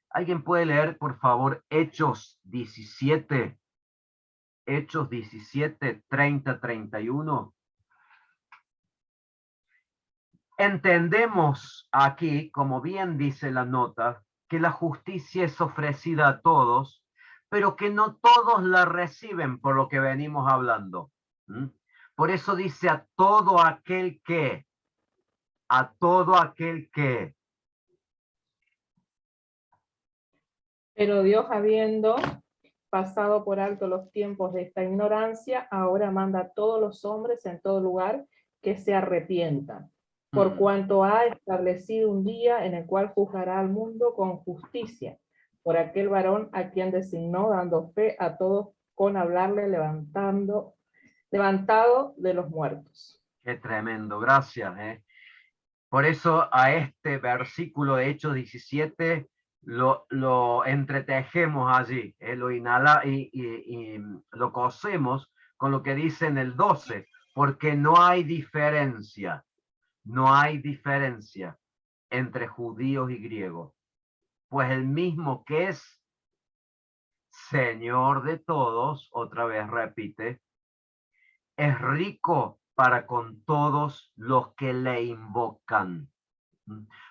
¿Alguien puede leer, por favor, Hechos 17? Hechos 17, 30, 31. Entendemos aquí, como bien dice la nota, que la justicia es ofrecida a todos, pero que no todos la reciben, por lo que venimos hablando. Por eso dice a todo aquel que. Pero Dios, habiendo pasado por alto los tiempos de esta ignorancia, ahora manda a todos los hombres en todo lugar que se arrepientan, por cuanto ha establecido un día en el cual juzgará al mundo con justicia, por aquel varón a quien designó, dando fe a todos con hablarle levantado de los muertos. Qué tremendo, gracias. Por eso a este versículo de Hechos 17 lo entretejemos allí, lo inhala y lo cosemos con lo que dice en el 12, porque no hay diferencia entre judíos y griegos, pues el mismo que es Señor de todos, otra vez repite, es rico para con todos los que le invocan.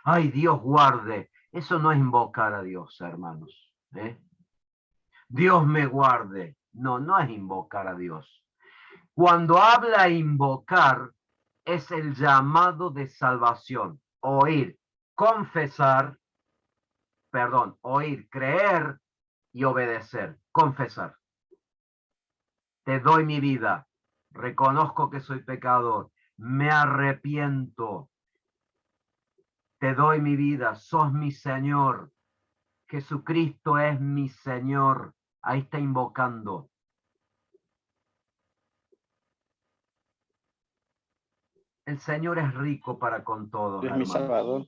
Ay, Dios guarde. Eso no es invocar a Dios, hermanos. Dios me guarde. No, no es invocar a Dios. Cuando habla invocar, es el llamado de salvación. Oír, confesar, oír, creer y obedecer. Confesar. Te doy mi vida. Reconozco que soy pecador. Me arrepiento. Te doy mi vida. Sos mi Señor. Jesucristo es mi Señor. Ahí está invocando. El Señor es rico para con todos, Es mi Salvador.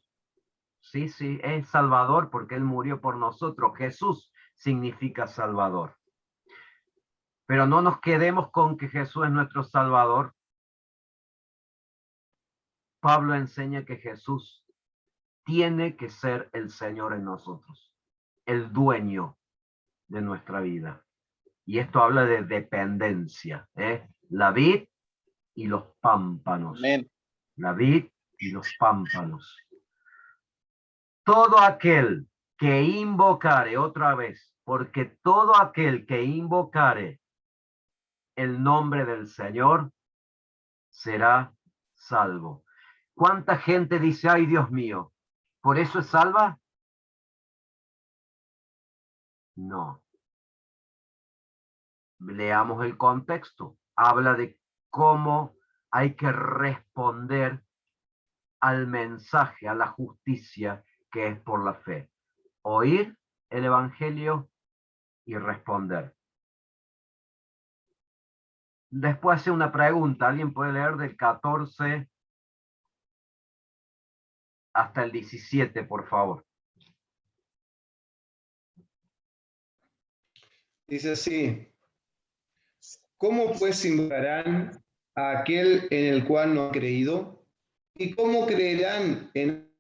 Sí, sí, es Salvador porque Él murió por nosotros. Jesús significa Salvador. Pero no nos quedemos con que Jesús es nuestro Salvador. Pablo enseña que Jesús tiene que ser el Señor en nosotros, el dueño de nuestra vida. Y esto habla de dependencia, ¿eh? La vid y los pámpanos. Amén. La vid y los pámpanos. Todo aquel que invocare, otra vez, porque todo aquel que invocare el nombre del Señor será salvo. ¿Cuánta gente dice, ay Dios mío, por eso es salva? No. Leamos el contexto. Habla de cómo hay que responder al mensaje, a la justicia que es por la fe. Oír el evangelio y responder. Después hace una pregunta. ¿Alguien puede leer del 14 hasta el 17, por favor? Dice así: ¿cómo pues invocarán a aquel en el cual no han creído? ¿Y cómo creerán en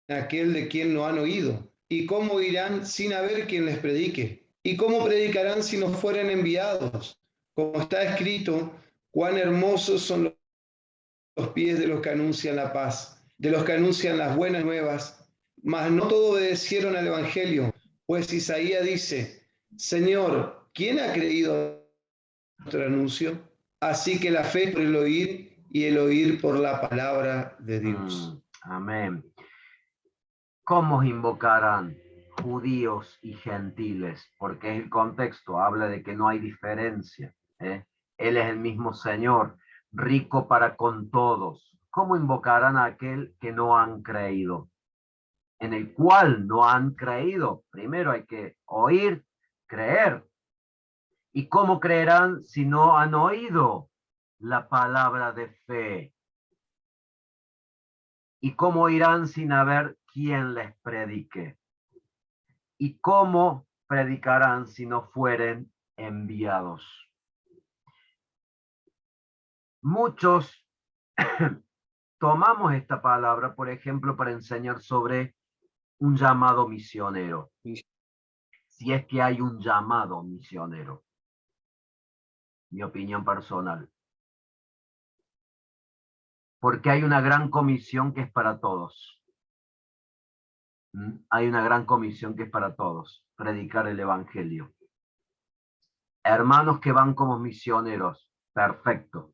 aquel de quien no han oído? ¿Y cómo irán sin haber quien les predique? ¿Y cómo predicarán si no fueren enviados? Como está escrito, cuán hermosos son los pies de los que anuncian la paz, de los que anuncian las buenas nuevas. Mas no todos obedecieron al evangelio, pues Isaías dice: Señor, ¿quién ha creído nuestro anuncio? Así que la fe por el oír y el oír por la palabra de Dios. Amén. ¿Cómo invocarán judíos y gentiles? Porque el contexto habla de que no hay diferencia, ¿eh? Él es el mismo Señor, rico para con todos. ¿Cómo invocarán a aquel que no han creído? En el cual no han creído. Primero hay que oír, creer. ¿Y cómo creerán si no han oído la palabra de fe? ¿Y cómo irán sin haber quien les predique? ¿Y cómo predicarán si no fueren enviados? Muchos tomamos esta palabra, por ejemplo, para enseñar sobre un llamado misionero. Si es que hay un llamado misionero. Mi opinión personal. Porque hay una gran comisión que es para todos. Hay una gran comisión que es para todos. Predicar el evangelio. Hermanos que van como misioneros. Perfecto.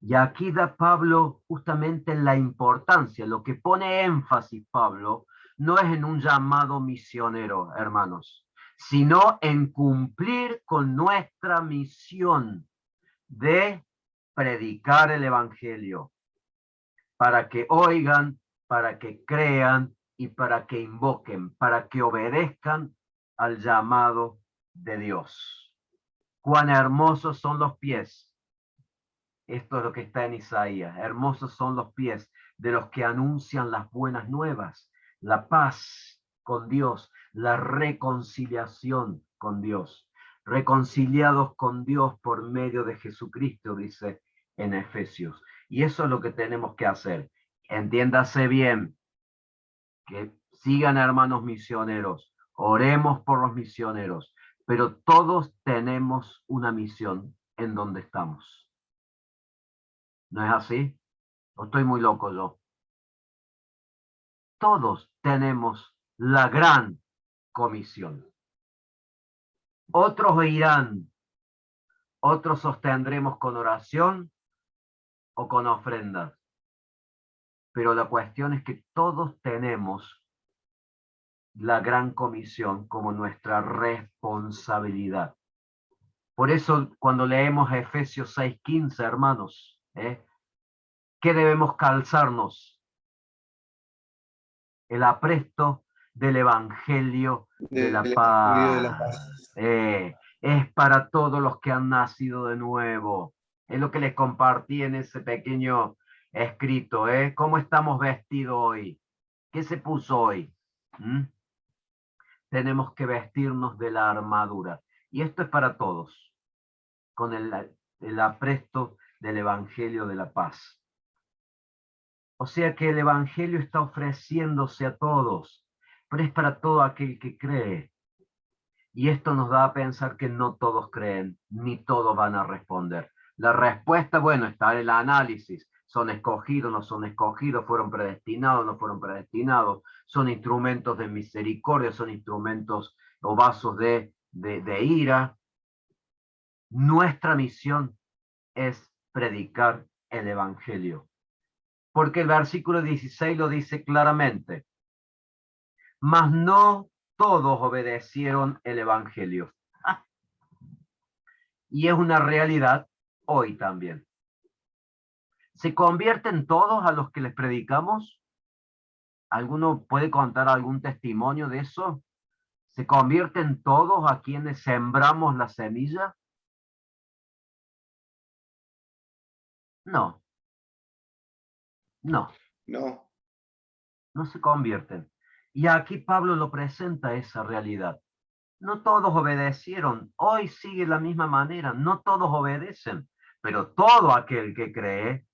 Y aquí da Pablo justamente la importancia, lo que pone énfasis Pablo, no es en un llamado misionero, hermanos, sino en cumplir con nuestra misión de predicar el evangelio, para que oigan, para que crean y para que invoquen, para que obedezcan al llamado de Dios. Cuán hermosos son los pies. Esto es lo que está en Isaías. Hermosos son los pies de los que anuncian las buenas nuevas, la paz con Dios, la reconciliación con Dios. Reconciliados con Dios por medio de Jesucristo, dice en Efesios. Y eso es lo que tenemos que hacer. Entiéndase bien, que sigan hermanos misioneros, oremos por los misioneros, pero todos tenemos una misión en donde estamos. ¿No es así? ¿O estoy muy loco yo? Todos tenemos la gran comisión. Otros irán, otros sostendremos con oración o con ofrendas. Pero la cuestión es que todos tenemos la gran comisión como nuestra responsabilidad. Por eso cuando leemos Efesios 6:15, hermanos, ¿qué debemos calzarnos? El apresto del Evangelio de la paz. Es para todos los que han nacido de nuevo. Es lo que les compartí en ese pequeño escrito. ¿Cómo estamos vestidos hoy? ¿Qué se puso hoy? Tenemos que vestirnos de la armadura. Y esto es para todos, con el apresto del Evangelio de la paz. O sea que el Evangelio está ofreciéndose a todos, pero es para todo aquel que cree. Y esto nos da a pensar que no todos creen, ni todos van a responder. La respuesta, bueno, está en el análisis. Son escogidos, no son escogidos, fueron predestinados, no fueron predestinados, son instrumentos de misericordia, son instrumentos o vasos de ira. Nuestra misión es predicar el Evangelio. Porque el versículo 16 lo dice claramente. Mas no todos obedecieron el Evangelio. Y es una realidad hoy también. ¿Se convierten todos a los que les predicamos? ¿Alguno puede contar algún testimonio de eso? ¿Se convierten todos a quienes sembramos la semilla? No. No. No. No se convierten. Y aquí Pablo lo presenta esa realidad. No todos obedecieron. Hoy sigue la misma manera. No todos obedecen. Pero todo aquel que cree,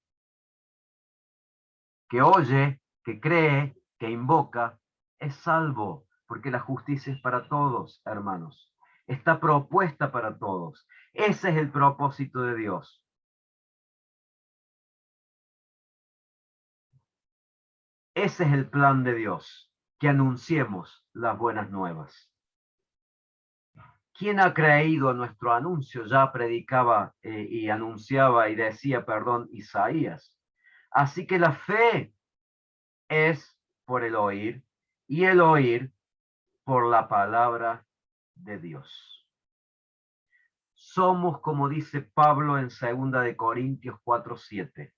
que oye, que cree, que invoca, es salvo. Porque la justicia es para todos, hermanos. Está propuesta para todos. Ese es el propósito de Dios. Ese es el plan de Dios, que anunciemos las buenas nuevas. ¿Quién ha creído en nuestro anuncio? Ya predicaba y anunciaba y decía, perdón, Isaías. Así que la fe es por el oír y el oír por la palabra de Dios. Somos, como dice Pablo en 2 de Corintios 4:7,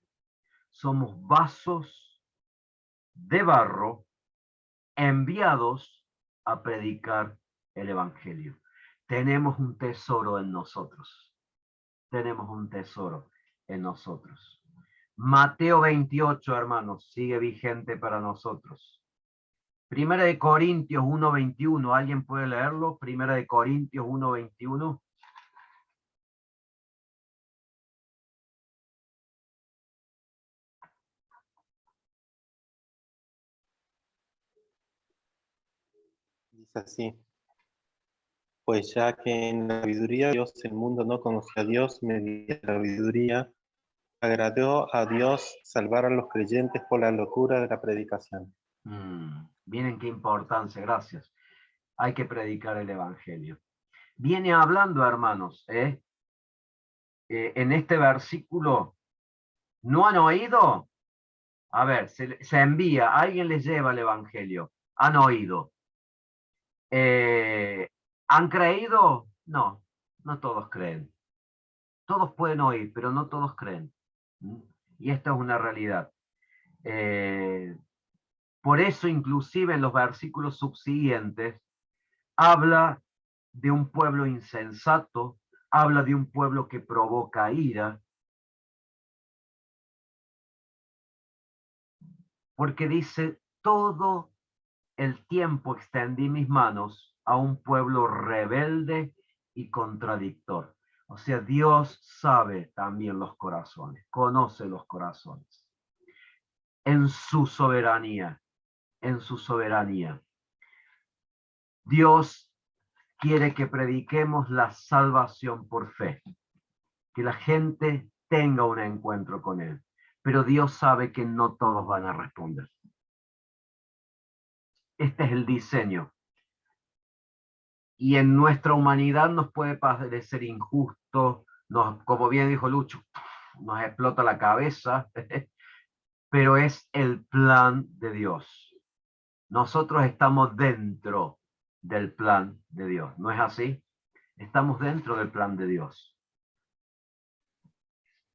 somos vasos de barro enviados a predicar el Evangelio. Tenemos un tesoro en nosotros. Tenemos un tesoro en nosotros. Mateo 28, hermanos, sigue vigente para nosotros. 1 de Corintios 1:21, ¿alguien puede leerlo? 1 de Corintios 1:21. Dice así. Pues ya que en la sabiduría de Dios el mundo no conoció a Dios, mediante la sabiduría agradó a Dios salvar a los creyentes por la locura de la predicación. Miren qué importancia, gracias. Hay que predicar el Evangelio. Viene hablando, hermanos, en este versículo, ¿no han oído? A ver, se envía, alguien les lleva el Evangelio. ¿Han oído? ¿Han creído? No, no todos creen. Todos pueden oír, pero no todos creen. Y esta es una realidad. Por eso, inclusive en los versículos subsiguientes, habla de un pueblo insensato, habla de un pueblo que provoca ira, porque dice, todo el tiempo extendí mis manos a un pueblo rebelde y contradictor. O sea, Dios sabe también los corazones, conoce los corazones. En su soberanía, Dios quiere que prediquemos la salvación por fe, que la gente tenga un encuentro con Él. Pero Dios sabe que no todos van a responder. Este es el diseño. Y en nuestra humanidad nos puede parecer injusto, como bien dijo Lucho, nos explota la cabeza, pero es el plan de Dios. Nosotros estamos dentro del plan de Dios, ¿no es así? Estamos dentro del plan de Dios.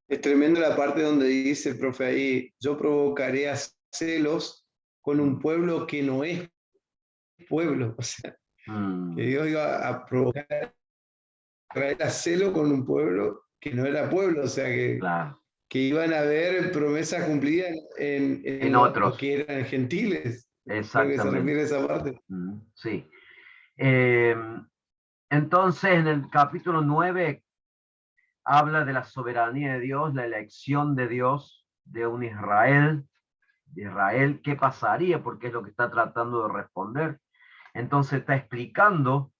Es tremendo la parte donde dice el profe ahí, yo provocaré a celos con un pueblo que no es pueblo. O sea, que Dios iba a provocar a celo con un pueblo que no era pueblo. O sea, Claro. que iban a haber promesas cumplidas en otros que eran gentiles. Creo que se Exactamente. refiere a esa parte. Sí. Entonces, en el capítulo 9 habla de la soberanía de Dios, la elección de Dios de un Israel. De Israel, ¿qué pasaría? Porque es lo que está tratando de responder. Entonces está explicando,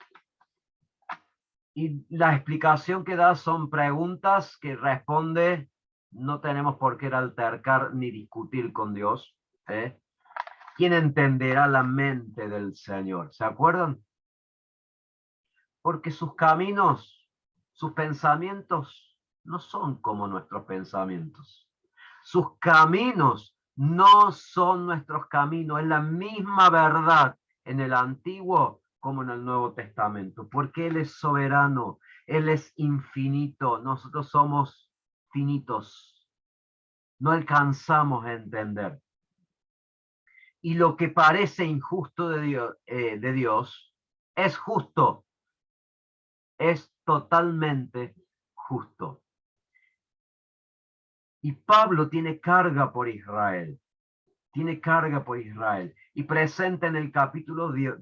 y la explicación que da son preguntas que responde, no tenemos por qué altercar ni discutir con Dios. ¿Quién entenderá la mente del Señor? ¿Se acuerdan? Porque sus caminos, sus pensamientos no son como nuestros pensamientos. Sus caminos no son nuestros caminos. Es la misma verdad en el Antiguo como en el Nuevo Testamento. Porque Él es soberano. Él es infinito. Nosotros somos finitos. No alcanzamos a entender. Y lo que parece injusto de Dios es justo. Es totalmente justo. Y Pablo tiene carga por Israel. Tiene carga por Israel. Y presenta en el capítulo 10,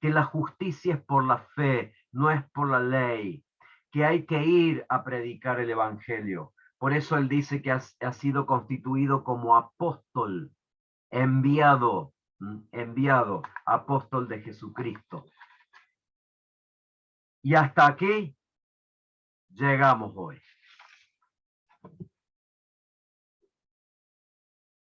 que la justicia es por la fe, no es por la ley. Que hay que ir a predicar el evangelio. Por eso él dice que ha sido constituido como apóstol, enviado, apóstol de Jesucristo. Y hasta aquí llegamos hoy.